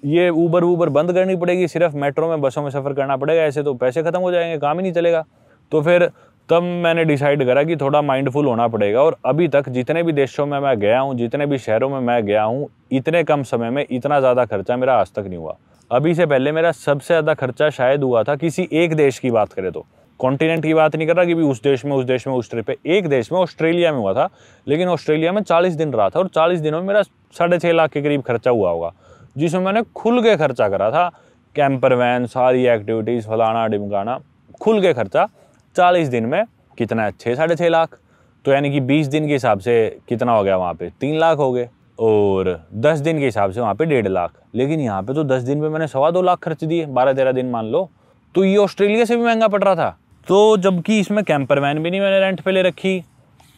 ये ऊबर बंद करनी पड़ेगी, सिर्फ मेट्रो में बसों में सफ़र करना पड़ेगा, ऐसे तो पैसे ख़त्म हो जाएंगे, काम ही नहीं चलेगा। तो फिर तब मैंने डिसाइड करा कि थोड़ा माइंडफुल होना पड़ेगा। और अभी तक जितने भी देशों में मैं गया हूँ, जितने भी शहरों में मैं गया हूँ, इतने कम समय में इतना ज़्यादा खर्चा मेरा आज तक नहीं हुआ। अभी से पहले मेरा सबसे ज़्यादा खर्चा शायद हुआ था किसी एक देश की बात करें तो, कॉन्टिनेंट की बात नहीं कर रहा कि भी उस देश में उस ट्रिप पे, एक देश में ऑस्ट्रेलिया में हुआ था। लेकिन ऑस्ट्रेलिया में 40 दिन रहा था और 40 दिनों में मेरा 6.5 लाख के करीब खर्चा हुआ होगा, जिसमें मैंने खुल के खर्चा करा था। कैंपर वैन, सारी एक्टिविटीज़, फलाना ढिमकाना, खुल के खर्चा 40 दिन में कितना है 6-6.5 लाख। तो यानी कि 20 दिन के हिसाब से कितना हो गया वहाँ पे 3 लाख हो गए, और 10 दिन के हिसाब से वहाँ पे 1.5 लाख। लेकिन यहाँ पे तो 10 दिन में मैंने 2.25 लाख खर्च दिए, 12-13 दिन मान लो। तो ये ऑस्ट्रेलिया से भी महंगा पड़ रहा था। तो जबकि इसमें कैंपर वैन भी नहीं मैंने रेंट पे ले रखी,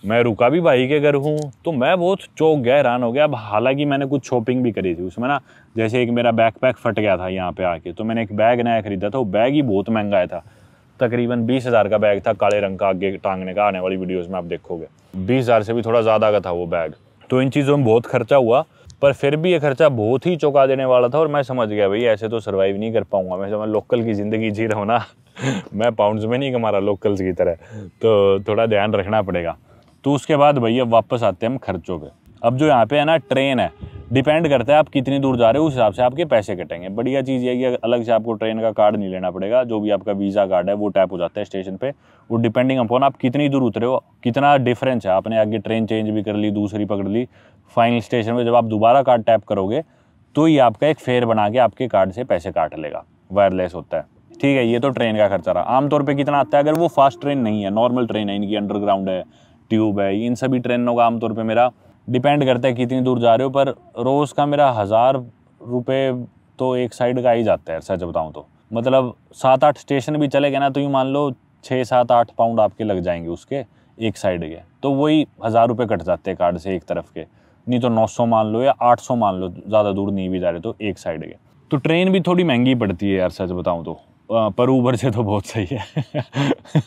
मैं रुका भी भाई के घर हूँ, तो मैं बहुत चौंक गया, हैरान हो गया। अब हालांकि मैंने कुछ शॉपिंग भी करी थी उसमें ना, जैसे एक मेरा बैकपैक फट गया था यहाँ पे आके, तो मैंने एक बैग नया खरीदा था। वो बैग ही बहुत महंगा आया था, तकरीबन 20,000 का बैग था, काले रंग का, आगे टांगने का। आने वाली वीडियोस में आप देखोगे 20,000 से भी थोड़ा ज़्यादा का था वो बैग। तो इन चीज़ों में बहुत खर्चा हुआ, पर फिर भी ये खर्चा बहुत ही चौंका देने वाला था। और मैं समझ गया भाई ऐसे तो सर्वाइव नहीं कर पाऊंगा, मैं लोकल की ज़िंदगी जी रहा हूँ ना। मैं पाउंड्स में नहीं कमा रहा लोकल्स की तरह, तो थोड़ा ध्यान रखना पड़ेगा। तो उसके बाद भैया वापस आते हैं हम खर्चों पे। अब जो यहाँ पे है ना ट्रेन है, डिपेंड करता है आप कितनी दूर जा रहे हो, उस हिसाब से आपके पैसे कटेंगे। बढ़िया चीज़ ये है कि अलग से आपको ट्रेन का कार्ड नहीं लेना पड़ेगा, जो भी आपका वीज़ा कार्ड है वो टैप हो जाता है स्टेशन पे। वो डिपेंडिंग अपॉन आप कितनी दूर उतरे हो, कितना डिफरेंस है। आपने आगे ट्रेन चेंज भी कर ली, दूसरी पकड़ ली, फाइनल स्टेशन में जब आप दोबारा कार्ड टैप करोगे तो ये आपका एक फेयर बना के आपके कार्ड से पैसे काट लेगा, वायरलेस होता है। ठीक है, ये तो ट्रेन का खर्चा रहा। आमतौर पर कितना आता है, अगर वो फास्ट ट्रेन नहीं है, नॉर्मल ट्रेन है, इनकी अंडरग्राउंड है, ट्यूब है, इन सभी ट्रेनों का आमतौर पे मेरा डिपेंड करता है कितनी दूर जा रहे हो, पर रोज़ का मेरा 1,000 रुपये तो एक साइड का ही जाता है सच बताऊं तो। मतलब 7-8 स्टेशन भी चले गए ना, तो यूँ मान लो 6-7-8 पाउंड आपके लग जाएंगे उसके एक साइड के, तो वही 1,000 रुपये कट जाते हैं कार्ड से एक तरफ के। नहीं तो 900 मान लो या 800 मान लो, ज़्यादा दूर नहीं भी जा रहे तो एक साइड के। तो ट्रेन भी थोड़ी महंगी पड़ती है यार सच बताऊँ तो, पर ऊबर से तो बहुत सही है।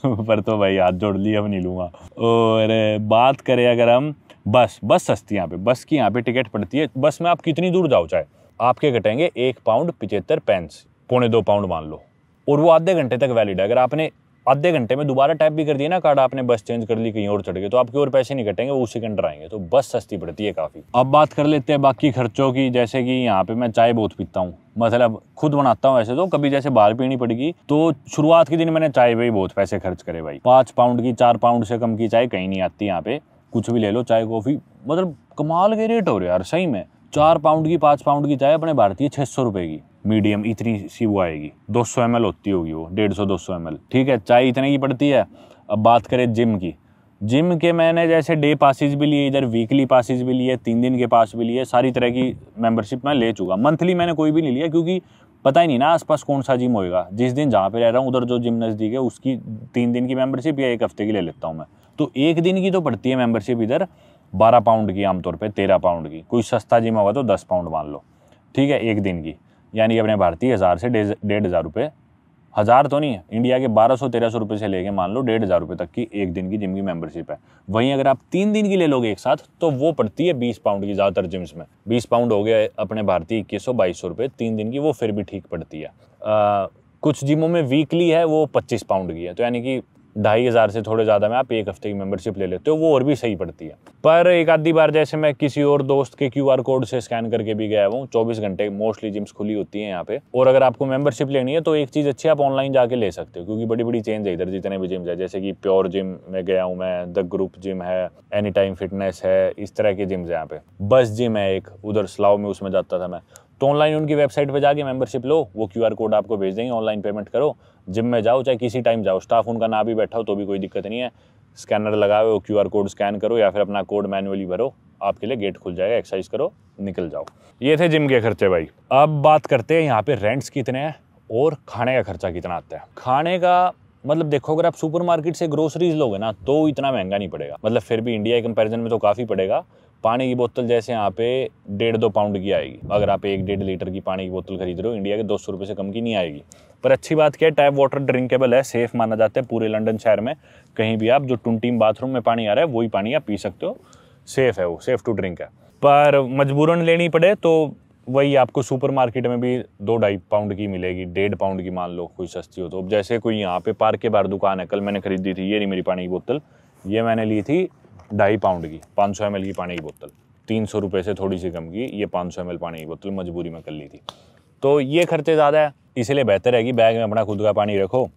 पर तो भाई हाथ जोड़ लिया, अब नहीं लूँगा। और बात करें अगर हम बस सस्ती यहाँ पे, बस की यहाँ पे टिकट पड़ती है। बस में आप कितनी दूर जाओ चाहे, आपके कटेंगे 1 पाउंड 75 पेंस, 1.25 पाउंड मान लो। और वो आधे घंटे तक वैलिड है। अगर आपने आधे घंटे में दोबारा टैप भी कर दिया ना कार्ड, आपने बस चेंज कर ली, कहीं और चढ़ गए, तो आपके और पैसे नहीं कटेंगे, वो उसी के अंडर आएंगे। तो बस सस्ती पड़ती है काफ़ी। अब बात कर लेते हैं बाकी खर्चों की। जैसे कि यहाँ पे मैं चाय बहुत पीता हूँ, मतलब खुद बनाता हूँ वैसे तो, कभी जैसे बाहर पीनी पड़ेगी तो शुरुआत के दिन मैंने चाय पे ही बहुत पैसे खर्च करे भाई। 5 पाउंड की, 4 पाउंड से कम की चाय कहीं नहीं आती यहाँ पे। कुछ भी ले लो, चाय कॉफ़ी, मतलब कमाल के रेट हो रहे यार सही में। 4 पाउंड की, 5 पाउंड की चाय अपने भारतीय 600 रुपये की मीडियम, इतनी सी वो आएगी, 200 ml होती होगी वो, 150-200 ml। ठीक है, चाय इतने की पड़ती है। अब बात करें जिम की, जिम के मैंने जैसे डे पासिस भी लिए, इधर वीकली पासिस भी लिए, 3 दिन के पास भी लिए, सारी तरह की मेंबरशिप मैं ले चुका। मंथली मैंने कोई भी नहीं लिया, क्योंकि पता ही नहीं ना आसपास कौन सा जिम होएगा। जिस दिन जहाँ पे रह रहा हूँ उधर जो जिम नज़दीक है उसकी 3 दिन की मेंबरशिप या 1 हफ्ते की ले लेता हूँ मैं। तो 1 दिन की तो पड़ती है मेंबरशिप इधर 12 पाउंड की, आमतौर पे 13 पाउंड की। कोई सस्ता जिम होगा तो 10 पाउंड मान लो, ठीक है, 1 दिन की। यानी अपने भारतीय 1000 से 1500 रुपये, 1000 तो नहीं है, इंडिया के 1200-1300 रुपये से लेके मान लो 1500 रुपये तक की एक दिन की जिम की मेंबरशिप है। वहीं अगर आप 3 दिन की ले लोगे एक साथ तो वो पड़ती है 20 पाउंड की, ज़्यादातर जिम्स में 20 पाउंड हो गया अपने भारतीय 2100-2200 रुपये 3 दिन की, वो फिर भी ठीक पड़ती है। कुछ जिमों में वीकली है वो 25 पाउंड की है, तो यानी कि 2500 से थोड़े ज़्यादा में आप एक हफ्ते की मेंबरशिप ले लेते हो, वो और भी सही पड़ती है। पर एक आधी बार जैसे मैं किसी और दोस्त के QR कोड से स्कैन करके भी गया हूँ, 24 घंटे मोस्टली जिम्स खुली होती हैं यहाँ पे। और अगर आपको मेंबरशिप लेनी है तो एक चीज़ अच्छी आप ऑनलाइन जाके ले सकते हो, क्योंकि बड़ी बड़ी चेंज है इधर जितने भी जिम्स है, जैसे कि प्योर जिम में गया हूँ मैं, द ग्रुप जिम है, एनी टाइम फिटनेस है, इस तरह के जिम्स यहाँ पे। बस जिम है एक उधर स्लाव में, उसमें जाता था मैं। तो ऑनलाइन उनकी वेबसाइट पे जाके मेंबरशिप लो, वो QR कोड आपको भेज देंगे, ऑनलाइन पेमेंट करो, जिम में जाओ, चाहे किसी टाइम जाओ, स्टाफ उनका ना भी बैठा हो तो भी कोई दिक्कत नहीं है, स्कैनर लगाओ, वो QR कोड स्कैन करो या फिर अपना कोड मैनुअली भरो, आपके लिए गेट खुल जाएगा, एक्सरसाइज करो, निकल जाओ। ये थे जिम के खर्चे भाई। अब बात करते हैं यहाँ पे रेंट्स कितने हैं और खाने का खर्चा कितना आता है। खाने का मतलब देखो, अगर आप सुपरमार्केट से ग्रोसरीज लोगे ना तो इतना महंगा नहीं पड़ेगा, मतलब फिर भी इंडिया के कंपैरिजन में तो काफ़ी पड़ेगा। पानी की बोतल जैसे यहाँ पे 1.5-2 पाउंड की आएगी, अगर आप 1-1.5 लीटर की पानी की बोतल खरीद रहे हो, इंडिया के 200 रुपये से कम की नहीं आएगी। पर अच्छी बात क्या है, टैप वाटर ड्रिंकेबल है, सेफ माना जाता है पूरे लंदन शहर में। कहीं भी आप जो टुंटीम बाथरूम में पानी आ रहा है वही पानी आप पी सकते हो, सेफ है वो, सेफ टू ड्रिंक है। पर मजबूरन लेनी पड़े तो वही आपको सुपरमार्केट में भी 2-2.5 पाउंड की मिलेगी, 1.5 पाउंड की मान लो कोई सस्ती हो तो। अब जैसे कोई यहाँ पे पार्क के बाहर दुकान है, कल मैंने खरीदी थी, ये रही मेरी पानी की बोतल, ये मैंने ली थी 2.5 पाउंड की, 500 ml की पानी की बोतल, 300 रुपये से थोड़ी सी कम की, ये 500 ml पानी की बोतल मजबूरी में कर ली थी। तो ये खर्चे ज़्यादा है, इसलिए बेहतर है कि बैग में अपना खुद का पानी रखो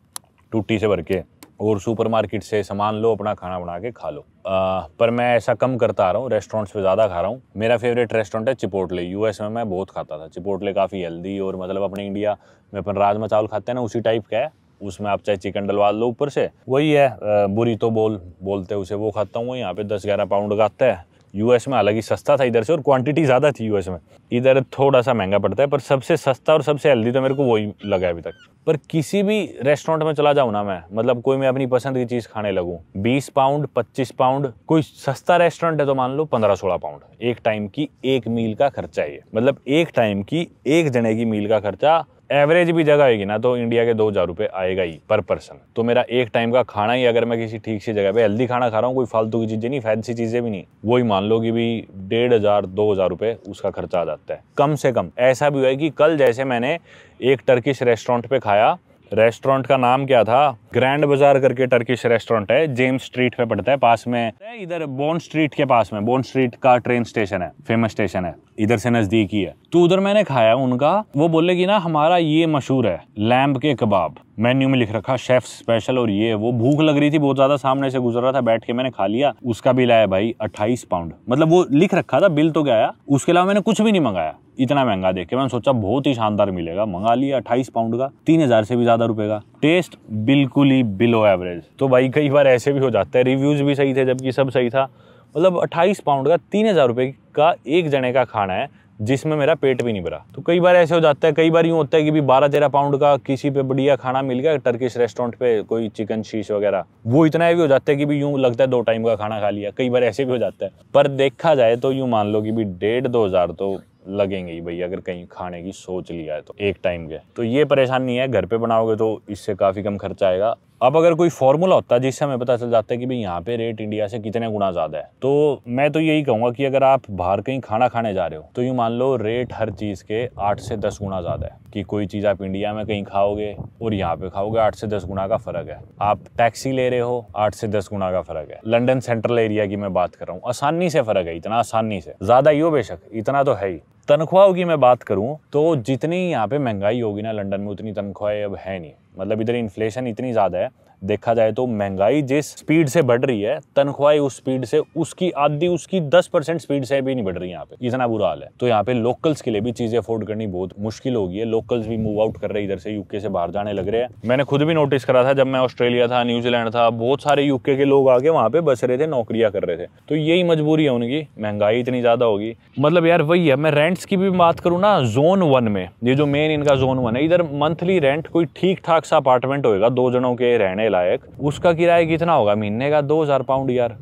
टूटी से भर के, और सुपरमार्केट से सामान लो, अपना खाना बना के खा लो। पर मैं ऐसा कम करता आ रहा हूँ, रेस्टोरेंट्स पे ज़्यादा खा रहा हूँ। मेरा फेवरेट रेस्टोरेंट है चिपोटले, US में मैं बहुत खाता था। चिपोटले काफ़ी हेल्दी और मतलब अपने इंडिया में अपन राजमा चावल खाते हैं ना, उसी टाइप का है। उसमें आप चाहे चिकन डलवा लो ऊपर से, वही है, बुरी तो बोलते हैं उसे, वो खाता हूँ। यहाँ पे 10-11 पाउंड का आता है। US में हालांकि सस्ता था इधर से और क्वांटिटी ज़्यादा थी US में, इधर थोड़ा सा महंगा पड़ता है, पर सबसे सस्ता और सबसे हेल्दी तो मेरे को वही लगा है अभी तक। पर किसी भी रेस्टोरेंट में चला जाऊँ ना मैं, मतलब कोई मैं अपनी पसंद की चीज़ खाने लगूँ, 20 पाउंड 25 पाउंड, कोई सस्ता रेस्टोरेंट है तो मान लो 15-16 पाउंड एक टाइम की एक मील का खर्चा है ये। मतलब एक टाइम की एक जने की मील का खर्चा, एवरेज भी जगह होगी ना तो इंडिया के 2000 रुपये आएगा ही पर पर्सन। तो मेरा एक टाइम का खाना ही, अगर मैं किसी ठीक सी जगह पे हेल्दी खाना खा रहा हूँ, कोई फालतू की चीज़ें नहीं, फैंसी चीज़ें भी नहीं, वही मान लो कि भी 1500-2000 रुपये उसका खर्चा आ जाता है कम से कम। ऐसा भी हुआ है कि कल जैसे मैंने एक टर्किश रेस्टोरेंट पे खाया, रेस्टोरेंट का नाम क्या था, ग्रैंड बाजार करके टर्किश रेस्टोरेंट है, जेम्स स्ट्रीट पे पड़ता है, पास में इधर बॉन्ड स्ट्रीट के पास में, बॉन्ड स्ट्रीट का ट्रेन स्टेशन है, फेमस स्टेशन है, इधर से नजदीक ही है। तो उधर मैंने खाया उनका, वो बोले कि ना हमारा ये मशहूर है लैम्ब के कबाब, मेन्यू में लिख रखा शेफ स्पेशल, और ये वो भूख लग रही थी बहुत ज्यादा, सामने से गुजर रहा था, बैठ के मैंने खा लिया। उसका बिल आया भाई 28 पाउंड, मतलब वो लिख रखा था, बिल तो क्या आया, उसके अलावा मैंने कुछ भी नहीं मंगाया। इतना महंगा देख के मैंने सोचा बहुत ही शानदार मिलेगा, मंगा लिया 28 पाउंड का, 3000 से भी ज्यादा रुपए का। टेस्ट बिल्कुल ही बिलो एवरेज। तो भाई कई बार ऐसे भी हो जाता है, रिव्यूज भी सही थे जबकि सब सही था, मतलब 28 पाउंड का 3000 रुपये का एक जने का खाना है जिसमें मेरा पेट भी नहीं भरा। तो कई बार ऐसे हो जाता है, कई बार यूँ होता है कि भी 12-13 पाउंड का किसी पे बढ़िया खाना मिल गया टर्किश रेस्टोरेंट पे, कोई चिकन शीश वगैरह, वो इतना हैवी हो जाता है कि भी यूँ लगता है 2 टाइम का खाना खा लिया। कई बार ऐसे भी हो जाता है, पर देखा जाए तो यूँ मान लो कि भी 1,500-2 हज़ार तो लगेंगे ही भाई, अगर कहीं खाने की सोच लिया है तो एक टाइम के। तो ये परेशानी नहीं है, घर पे बनाओगे तो इससे काफ़ी कम खर्चा आएगा। अब अगर कोई फॉर्मूला होता है जिससे हमें पता चल जाता है कि भाई यहाँ पे रेट इंडिया से कितने गुना ज़्यादा है, तो मैं तो यही कहूँगा कि अगर आप बाहर कहीं खाना खाने जा रहे हो तो यूँ मान लो रेट हर चीज़ के 8 से 10 गुना ज़्यादा है। कि कोई चीज़ आप इंडिया में कहीं खाओगे और यहाँ पे खाओगे, 8 से 10 गुना का फ़र्क है। आप टैक्सी ले रहे हो, 8 से 10 गुना का फ़र्क है। लंदन सेंट्रल एरिया की मैं बात कर रहा हूँ, आसानी से फ़र्क है, इतना आसानी से, ज़्यादा ही हो बेशक, इतना तो है ही। तनख्वाहों की मैं बात करूं तो जितनी यहाँ पे महंगाई होगी ना लंदन में, उतनी तनख्वाहें अब है नहीं। मतलब इधर इन्फ्लेशन इतनी ज़्यादा है, देखा जाए तो महंगाई जिस स्पीड से बढ़ रही है, तनख्वाहें उस स्पीड से, उसकी आधी, उसकी 10% स्पीड से भी नहीं बढ़ रही यहाँ पे, इतना बुरा हाल है। तो यहाँ पे लोकल्स के लिए भी चीज़ें अफोर्ड करनी बहुत मुश्किल हो गई है। लोकल्स भी मूव आउट कर रहे हैं, इधर से यूके से बाहर जाने लग रहे हैं। मैंने खुद भी नोटिस करा था, जब मैं ऑस्ट्रेलिया था, न्यूजीलैंड था, बहुत सारे यूके के लोग आके वहाँ पे बस रहे थे, नौकरियाँ कर रहे थे। तो यही मजबूरी है उनकी, महंगाई इतनी ज़्यादा होगी। मतलब यार वही है, मैं रेंट्स की भी बात करूँ ना, जोन 1 में, ये जो मेन इनका जोन 1 है, इधर मंथली रेंट कोई ठीक ठाक सा अपार्टमेंट होगा 2 जनों के रहने लायक, उसका किराया कितना होगा महीने का? 2000 पाउंड यार।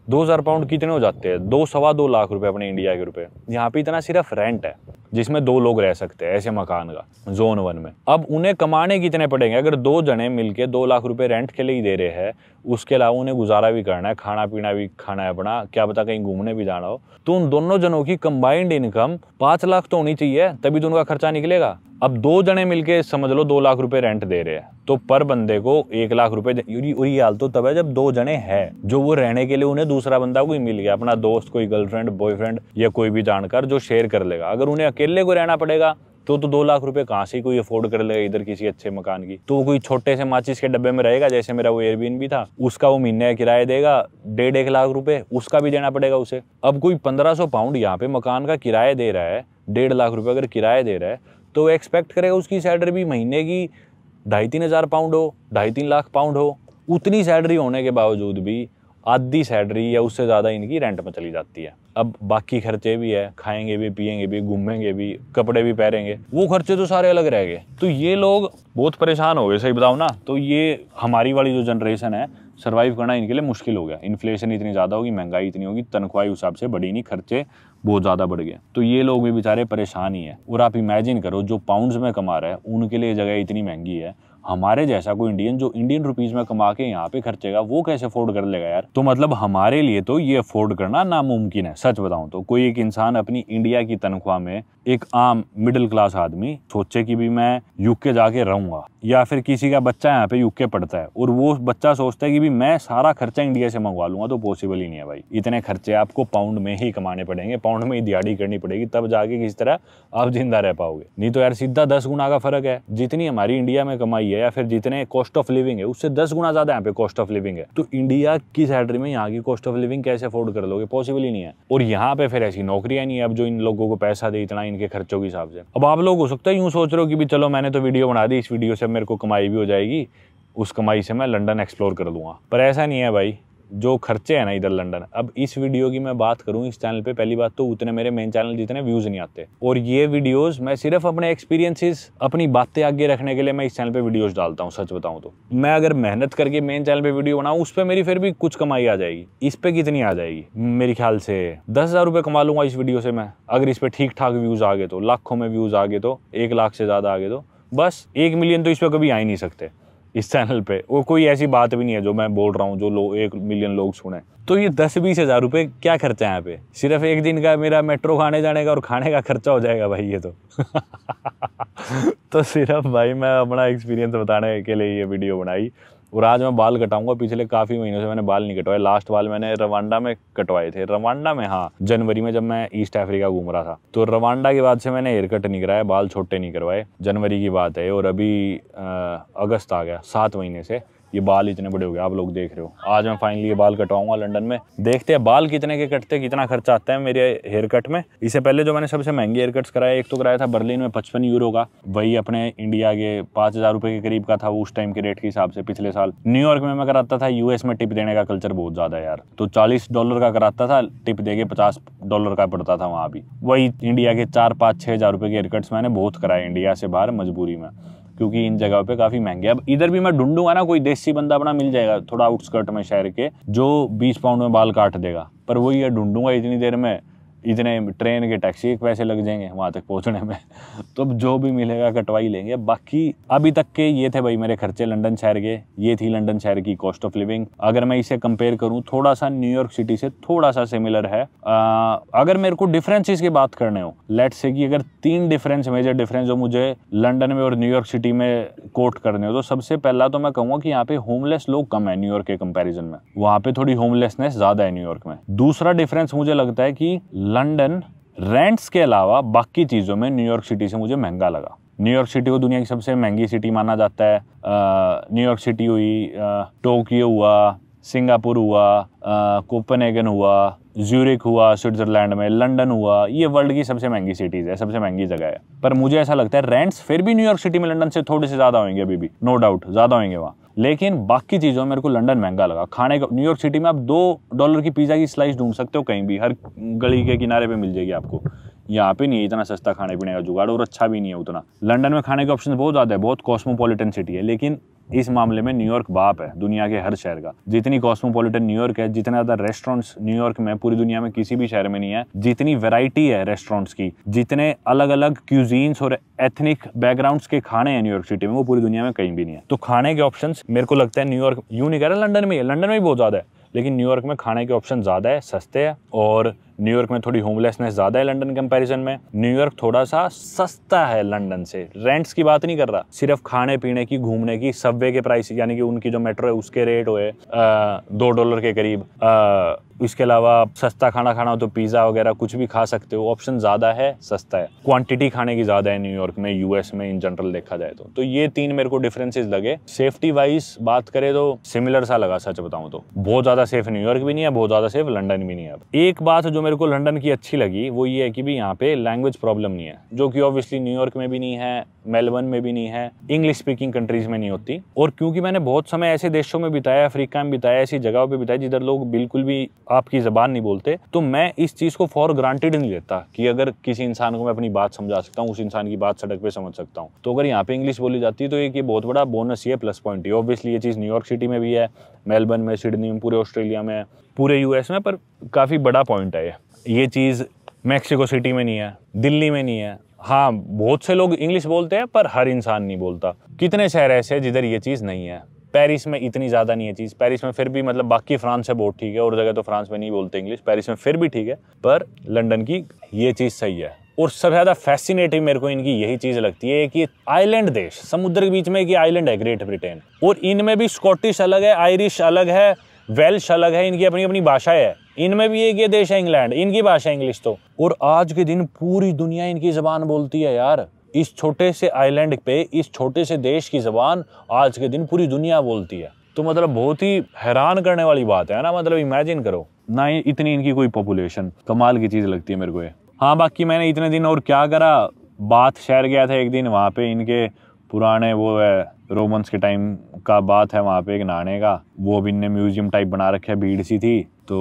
2000 पाउंड कितने हो जाते हैं? 2-2.25 लाख रुपए अपने इंडिया के रुपए। यहाँ पे इतना सिर्फ रेंट है। जिसमें 2 लोग रह सकते हैं, ऐसे मकान का जोन 1 में। अब उन्हें कमाने कितने पड़ेंगे? अगर 2 जने मिलके 2 लाख रुपए रेंट के लिए ही दे रहे हैं, उसके अलावा उन्हें गुजारा भी करना है, खाना पीना भी खाना है अपना, क्या पता कहीं घूमने भी जाना हो, तो उन दोनों जनों की कंबाइंड इनकम 5 लाख तो होनी चाहिए, तभी तो उनका खर्चा निकलेगा। अब 2 जने मिलके समझ लो 2 लाख रुपए रेंट दे रहे हैं, तो पर बंदे को 1 लाख रुपए। और ये हाल तो तब है जब 2 जने हैं, जो वो रहने के लिए उन्हें दूसरा बंदा कोई मिल गया, अपना दोस्त, कोई गर्लफ्रेंड, बॉयफ्रेंड या कोई भी जानकार जो शेयर कर लेगा। अगर उन्हें अकेले को रहना पड़ेगा तो 2 लाख रुपए कहाँ से कोई अफोर्ड कर लेगा इधर किसी अच्छे मकान की? तो वो कोई छोटे से माचिस के डब्बे में रहेगा, जैसे मेरा वो एयरबीएनबी था, उसका वो महीने का किराया देगा 1.5 लाख रुपए, उसका भी देना पड़ेगा उसे। अब कोई 1500 पाउंड यहाँ पे मकान का किराया दे रहा है, 1.5 लाख रुपए अगर किराया दे रहा है, तो एक्सपेक्ट करेगा उसकी सैलरी भी महीने की 2,500-3 हज़ार पाउंड हो, 2.5-3 लाख पाउंड हो। उतनी सैलरी होने के बावजूद भी आधी सैलरी या उससे ज़्यादा इनकी रेंट में चली जाती है। अब बाकी खर्चे भी है, खाएंगे भी, पिएंगे भी, घूमेंगे भी, कपड़े भी पहनेंगे, वो खर्चे तो सारे अलग रह गए। तो ये लोग बहुत परेशान हो गए, सही बताऊँ ना। तो ये हमारी वाली जो जनरेशन है, सर्वाइव करना इनके लिए मुश्किल हो गया। इन्फ्लेशन इतनी ज़्यादा होगी, महंगाई इतनी होगी, तनख्वाही उस हिसाब से बढ़ी नहीं, खर्चे बहुत ज़्यादा बढ़ गए। तो ये लोग भी बेचारे परेशान ही है। और आप इमेजिन करो, जो पाउंड्स में कमा रहा है उनके लिए जगह इतनी महंगी है। हमारे जैसा कोई इंडियन जो इंडियन रुपीस में कमा के यहाँ पे खर्चेगा, वो कैसे अफोर्ड कर लेगा यार? तो मतलब हमारे लिए तो ये अफोर्ड करना नामुमकिन है, सच बताऊं तो। कोई एक इंसान अपनी इंडिया की तनख्वाह में, एक आम मिडिल क्लास आदमी सोचे कि भी मैं यूके जाके रहूंगा, या फिर किसी का बच्चा यहाँ पे यूके पढ़ता है और वो बच्चा सोचता है कि भी मैं सारा खर्चा इंडिया से मंगवा लूंगा, तो पॉसिबल ही नहीं है भाई। इतने खर्चे आपको पाउंड में ही कमाने पड़ेंगे, पाउंड में ही दिहाड़ी करनी पड़ेगी, तब जाके किस तरह आप जिंदा रह पाओगे। नहीं तो यार सीधा 10 गुना का फर्क है। जितनी हमारी इंडिया में कमाई है या फिर जितने कॉस्ट ऑफ लिविंग है, उससे 10 गुना ज्यादा यहाँ पे कॉस्ट ऑफ लिविंग है। तो इंडिया की सैलरी में यहाँ की कॉस्ट ऑफ लिविंग कैसे अफोर्ड कर लोगे? पॉसिबल ही नहीं है। और यहाँ पे फिर ऐसी नौकरियां नहीं है अब जो इन लोगों को पैसा दे इतना इनके खर्चों के हिसाब से। अब आप लोग हो सकता है यूं सोच रहे हो कि भी चलो मैंने तो वीडियो बना दी, इस वीडियो से मेरे को कमाई भी हो जाएगी, उस कमाई से मैं लंदन एक्सप्लोर कर लूंगा। पर ऐसा नहीं है भाई, जो खर्चे हैं ना इधर लंदन। अब इस वीडियो की मैं बात करूं इस चैनल पे, पहली बात तो उतने मेरे मेन चैनल जितने व्यूज नहीं आते, और ये वीडियोस मैं सिर्फ अपने एक्सपीरियंसेस, अपनी बातें आगे रखने के लिए मैं इस चैनल पे वीडियोस डालता हूं। सच बताऊं तो मैं अगर मेहनत करके मेन चैनल पे वीडियो बनाऊं, उस पर मेरी फिर भी कुछ कमाई आ जाएगी। इस पे कितनी आ जाएगी? मेरे ख्याल से 10,000 रुपये कमा लूंगा इस वीडियो से मैं, अगर इस पे ठीक ठाक व्यूज आ गए तो। लाखों में व्यूज आ गए तो, 1 लाख से ज्यादा आ गए तो, बस 1 मिलियन तो इस पे कभी आ ही नहीं सकते इस चैनल पे। वो कोई ऐसी बात भी नहीं है जो मैं बोल रहा हूँ जो 1 मिलियन लोग सुने। तो ये 10-20 हज़ार रुपये क्या खर्चा है यहाँ पे? सिर्फ एक दिन का मेरा मेट्रो खाने जाने का और खाने का खर्चा हो जाएगा भाई ये तो। तो सिर्फ भाई मैं अपना एक्सपीरियंस बताने के लिए ये वीडियो बनाई। और आज मैं बाल कटाऊंगा। पिछले काफ़ी महीनों से मैंने बाल नहीं कटवाए। लास्ट बाल मैंने रवांडा में कटवाए थे। रवांडा में, हाँ, जनवरी में जब मैं ईस्ट अफ्रीका घूम रहा था। तो रवांडा के बाद से मैंने हेयर कट नहीं कराया, बाल छोटे नहीं करवाए। जनवरी की बात है और अभी अगस्त आ गया, 7 महीने से ये बाल इतने बड़े हो गए, आप लोग देख रहे हो। आज मैं फाइनली ये बाल कटवाऊंगा लंदन में। देखते हैं बाल कितने के कटते, कितना खर्चा आता है मेरे हेयर कट में। इससे पहले जो मैंने सबसे महंगे हेयर कट्स कराया, एक तो कराया था बर्लिन में 55 यूरो का, वही अपने इंडिया के 5,000 रुपये के करीब का था वो उस टाइम के रेट के हिसाब से पिछले साल। न्यूयॉर्क में मैं कराता था, यूएस में टिप देने का कल्चर बहुत ज़्यादा है यार, तो $40 का कराता था, टिप दे के $50 का पड़ता था वहाँ भी। वही इंडिया के 4-5-6 हज़ार रुपये के हेयर कट्स मैंने बहुत कराए इंडिया से बाहर मजबूरी में, क्योंकि इन जगहों पे काफ़ी महंगे। अब इधर भी मैं ढूंढूंगा ना, कोई देसी बंदा अपना मिल जाएगा थोड़ा आउटस्कर्ट में शहर के, जो 20 पाउंड में बाल काट देगा। पर वही है, ढूंढूंगा इतनी देर में इतने ट्रेन के टैक्सी के पैसे लग जाएंगे वहाँ तक पहुँचने में। तो अब जो भी मिलेगा कटवा ही लेंगे। बाकी अभी तक के ये थे भाई मेरे खर्चे लंदन शहर के। ये थी लंदन शहर की कॉस्ट ऑफ लिविंग। अगर मैं इसे कंपेयर करूँ थोड़ा सा न्यूयॉर्क सिटी से थोड़ा सा सिमिलर है। अगर मेरे को डिफरेंसेस की बात करने हो, लेट्स से कि अगर 3 डिफरेंस, मेजर डिफरेंस जो मुझे लंदन में और न्यूयॉर्क सिटी में कोट करने हो, तो सबसे पहला तो मैं कहूँगा कि यहाँ पे होमलेस लोग कम है न्यूयॉर्क के कंपेरिजन में। वहाँ पे थोड़ी होमलेसनेस ज़्यादा है न्यूयॉर्क में। दूसरा डिफरेंस मुझे लगता है कि लंदन रेंट्स के अलावा बाकी चीज़ों में न्यूयॉर्क सिटी से मुझे महंगा लगा। न्यूयॉर्क सिटी को दुनिया की सबसे महंगी सिटी माना जाता है। न्यूयॉर्क सिटी हुई, टोक्यो हुआ, सिंगापुर हुआ, कोपेनहेगन हुआ, ज्यूरिक हुआ स्विट्जरलैंड में, लंदन हुआ, ये वर्ल्ड की सबसे महंगी सिटीज़ है, सबसे महंगी जगह है। पर मुझे ऐसा लगता है रेंट्स फिर भी न्यूयॉर्क सिटी में लंदन से थोड़े से ज़्यादा होंगे अभी भी, नो डाउट ज़्यादा होंगे वहाँ। लेकिन बाकी चीज़ों में मेरे को लंदन महंगा लगा। खाने का न्यूयॉर्क सिटी में आप $2 की पिज़्ज़ा की स्लाइस ढूंढ सकते हो कहीं भी, हर गली के किनारे पे मिल जाएगी आपको। यहाँ पे नहीं है इतना सस्ता खाने पीने का जुगाड़, और अच्छा भी नहीं है उतना। लंदन में खाने के ऑप्शन बहुत ज़्यादा है, बहुत कॉस्मोपॉलिटन सिटी है, लेकिन इस मामले में न्यूयॉर्क बाप है दुनिया के हर शहर का। जितनी कॉस्मोपॉलिटन न्यूयॉर्क है, जितने ज्यादा रेस्टोरेंट्स न्यूयॉर्क में पूरी दुनिया में किसी भी शहर में नहीं है, जितनी वैरायटी है रेस्टोरेंट्स की, जितने अलग अलग क्यूजीन्स और एथनिक बैकग्राउंड्स के खाने हैं न्यूयॉर्क सिटी में, वो पूरी दुनिया में कहीं भी नहीं है। तो खाने के ऑप्शंस मेरे को लगता है न्यूयॉर्क, यूं नहीं कह रहा लंदन में है, लंदन में भी बहुत ज्यादा है, लेकिन न्यूयॉर्क में खाने के ऑप्शन ज्यादा है, सस्ते हैं, और न्यूयॉर्क में थोड़ी होमलेसनेस ज्यादा है लंदन कंपैरिजन में। न्यूयॉर्क थोड़ा सा सस्ता है लंदन से। रेंट्स की बात नहीं कर रहा, सिर्फ खाने पीने की, घूमने की, सबवे के प्राइस, यानी कि उनकी जो मेट्रो है उसके रेट हुए $2 के करीब। इसके अलावा सस्ता खाना खाना हो तो पिज़्ज़ा वगैरह कुछ भी खा सकते हो, ऑप्शन ज़्यादा है, सस्ता है, क्वांटिटी खाने की ज़्यादा है न्यूयॉर्क में, यूएस में इन जनरल देखा जाए तो ये 3 मेरे को डिफरेंसेस लगे। सेफ्टी वाइज बात करें तो सिमिलर सा लगा, सच बताऊं तो। बहुत ज़्यादा सेफ न्यूयॉर्क भी नहीं है, बहुत ज़्यादा सेफ लंदन भी नहीं है। एक बात जो मेरे को लंदन की अच्छी लगी वो ये है कि भी यहाँ पे लैंग्वेज प्रॉब्लम नहीं है, जो कि ऑब्वियसली न्यूयॉर्क में भी नहीं है, मेलबर्न में भी नहीं है, इंग्लिश स्पीकिंग कंट्रीज में नहीं होती। और क्योंकि मैंने बहुत समय ऐसे देशों में बिताया, अफ्रीका में बिताया, ऐसी जगहों पे बिताया जिधर लोग बिल्कुल भी आपकी जबान नहीं बोलते, तो मैं इस चीज को फॉर ग्रांटेड नहीं लेता कि अगर किसी इंसान को मैं अपनी बात समझा सकता हूँ, उस इंसान की बात सड़क पे समझ सकता हूँ। तो अगर यहाँ पे इंग्लिश बोली जाती है तो एक ये बहुत बड़ा बोनस ही है, प्लस पॉइंट है। ऑब्वियसली ये चीज न्यूयॉर्क सिटी में भी है, मेलबर्न में, सिडनी में, पूरे ऑस्ट्रेलिया में, पूरे यूएस में, पर काफी बड़ा पॉइंट है ये चीज मैक्सिको सिटी में नहीं है, दिल्ली में नहीं है। हाँ, बहुत से लोग इंग्लिश बोलते हैं पर हर इंसान नहीं बोलता। कितने शहर ऐसे हैं जिधर ये चीज़ नहीं है। पेरिस में इतनी ज़्यादा नहीं है चीज़, पेरिस में फिर भी मतलब बाकी फ्रांस से बहुत ठीक है, और जगह तो फ्रांस में नहीं बोलते इंग्लिश, पेरिस में फिर भी ठीक है, पर लंदन की ये चीज़ सही है। और सबसे ज़्यादा फैसिनेटिंग मेरे को इनकी यही चीज़ लगती है कि आइलैंड देश, समुद्र के बीच में एक आइलैंड है ग्रेट ब्रिटेन, और इनमें भी स्कॉटिश अलग है, आयरिश अलग है, वेल्श अलग है, इनकी अपनी अपनी भाषाएं है। इनमें भी एक ये देश है इंग्लैंड, इनकी भाषा इंग्लिश तो, और आज के दिन पूरी दुनिया इनकी जबान बोलती है यार। इस छोटे से आइलैंड पे, इस छोटे से देश की जबान आज के दिन पूरी दुनिया बोलती है। तो मतलब बहुत ही हैरान करने वाली बात है ना, मतलब इमेजिन करो ना, इतनी इनकी कोई पॉपुलेशन, कमाल की चीज लगती है मेरे को ये। हाँ, बाकी मैंने इतने दिन और क्या करा, बाथ शहर गया था एक दिन, वहाँ पे इनके पुराने वो है रोमन्स के टाइम का बात है वहाँ पे एक नहाने का, वो भी इनने म्यूजियम टाइप बना रखा है, भीड़ सी थी तो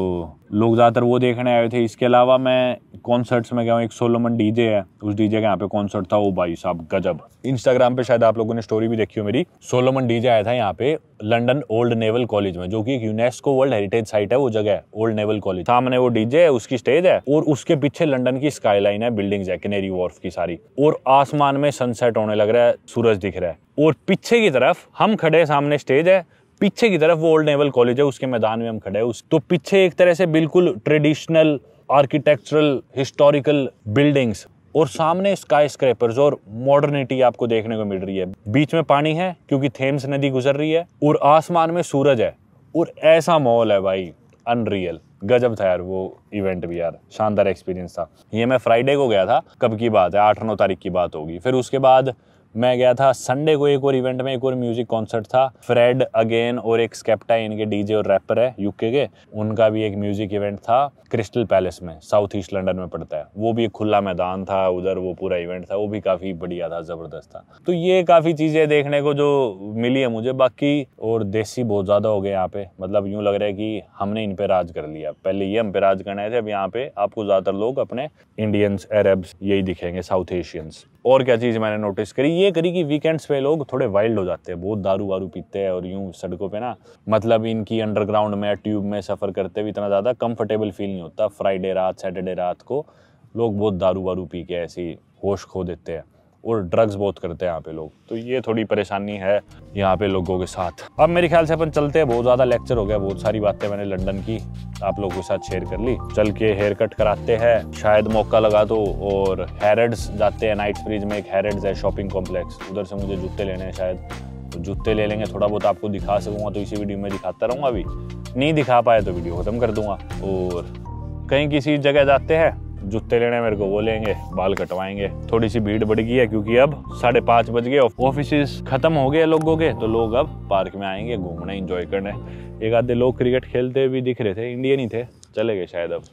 लोग ज़्यादातर वो देखने आए थे। इसके अलावा मैं कॉन्सर्ट्स में गया हूँ, एक सोलोमन डीजे है, उस डीजे के यहाँ पे कॉन्सर्ट था, वो भाई साहब गजब। इंस्टाग्राम पे शायद आप लोगों ने स्टोरी भी देखी हो मेरी, सोलोमन डीजे आया था यहाँ पे लंदन ओल्ड नेवल कॉलेज में, जो कि एक यूनेस्को वर्ल्ड हेरिटेज साइट है, वो जगह है ओल्ड नेवल कॉलेज। सामने वो डीजे है, उसकी स्टेज है, और उसके पीछे लंदन की स्काईलाइन है, बिल्डिंग्स है, कैनेरी वॉर्फ की सारी, और आसमान में सनसेट होने लग रहा है, सूरज दिख रहा है, और पीछे की तरफ हम खड़े, सामने स्टेज है, पीछे की तरफ वो ओल्ड नेवल कॉलेज है, उसके मैदान में हम खड़े हैं। तो पीछे एक तरह से बिल्कुल ट्रेडिशनल आर्किटेक्चरल हिस्टोरिकल बिल्डिंग्स, और सामने स्काई स्क्रैपर्स और मॉडर्निटी आपको देखने को मिल रही है। बीच में पानी है क्योंकि थेम्स नदी गुजर रही है, और आसमान में सूरज है, और ऐसा माहौल है भाई, अनरियल, गजब था यार वो इवेंट भी यार, शानदार एक्सपीरियंस था। ये मैं फ्राइडे को गया था, कब की बात है, 8-9 तारीख की बात होगी। फिर उसके बाद मैं गया था संडे को एक और इवेंट में, एक और म्यूजिक कॉन्सर्ट था, फ्रेड अगेन और एक स्केप्टा, इनके डीजे और रैपर है यूके के, उनका भी एक म्यूजिक इवेंट था क्रिस्टल पैलेस में, साउथ ईस्ट लंदन में पड़ता है। वो भी एक खुला मैदान था उधर, वो पूरा इवेंट था, वो भी काफी बढ़िया था, जबरदस्त था। तो ये काफी चीजें देखने को जो मिली है मुझे। बाकी और देसी बहुत ज्यादा हो गए यहाँ पे, मतलब यूं लग रहा है कि हमने इन पे राज कर लिया। पहले ये हम पे राज करने थे, अब यहाँ पे आपको ज्यादातर लोग अपने इंडियंस, अरब्स यही दिखेंगे, साउथ एशियंस। और क्या चीज मैंने नोटिस करी, ये करी कि वीकेंड्स पे लोग थोड़े वाइल्ड हो जाते हैं, बहुत दारू वारू पीते हैं, और यूं सड़कों पे ना, मतलब इनकी अंडरग्राउंड में, ट्यूब में सफर करते हुए इतना ज्यादा कंफर्टेबल फील नहीं होता। फ्राइडे रात, सैटरडे रात को लोग बहुत दारू वारू पी के ऐसी होश खो देते हैं, और ड्रग्स बहुत करते हैं यहाँ पे लोग। तो ये थोड़ी परेशानी है यहाँ पे लोगों के साथ। अब मेरे ख्याल से अपन चलते हैं, बहुत ज़्यादा लेक्चर हो गया, बहुत सारी बातें मैंने लंदन की आप लोगों के साथ शेयर कर ली। चल के हेयर कट कराते हैं, शायद मौका लगा तो, और हैरड्स जाते हैं, नाइट्सब्रिज में एक हैरड्स है शॉपिंग कॉम्प्लेक्स, उधर से मुझे जूते लेने हैं शायद, तो जूते ले लेंगे। थोड़ा बहुत आपको दिखा सकूँगा तो इसी वीडियो में दिखाता रहूँगा, अभी नहीं दिखा पाए तो वीडियो ख़त्म कर दूँगा। और कहीं किसी जगह जाते हैं, जूते लेने मेरे को, वो लेंगे, बाल कटवाएंगे। थोड़ी सी भीड़ बढ़ गई है क्योंकि अब 5:30 बज गए, ऑफिस खत्म हो गए लोगों के, तो लोग अब पार्क में आएंगे घूमने, एंजॉय करने। एक आधे लोग क्रिकेट खेलते भी दिख रहे थे, इंडियन ही थे, चले गए शायद अब।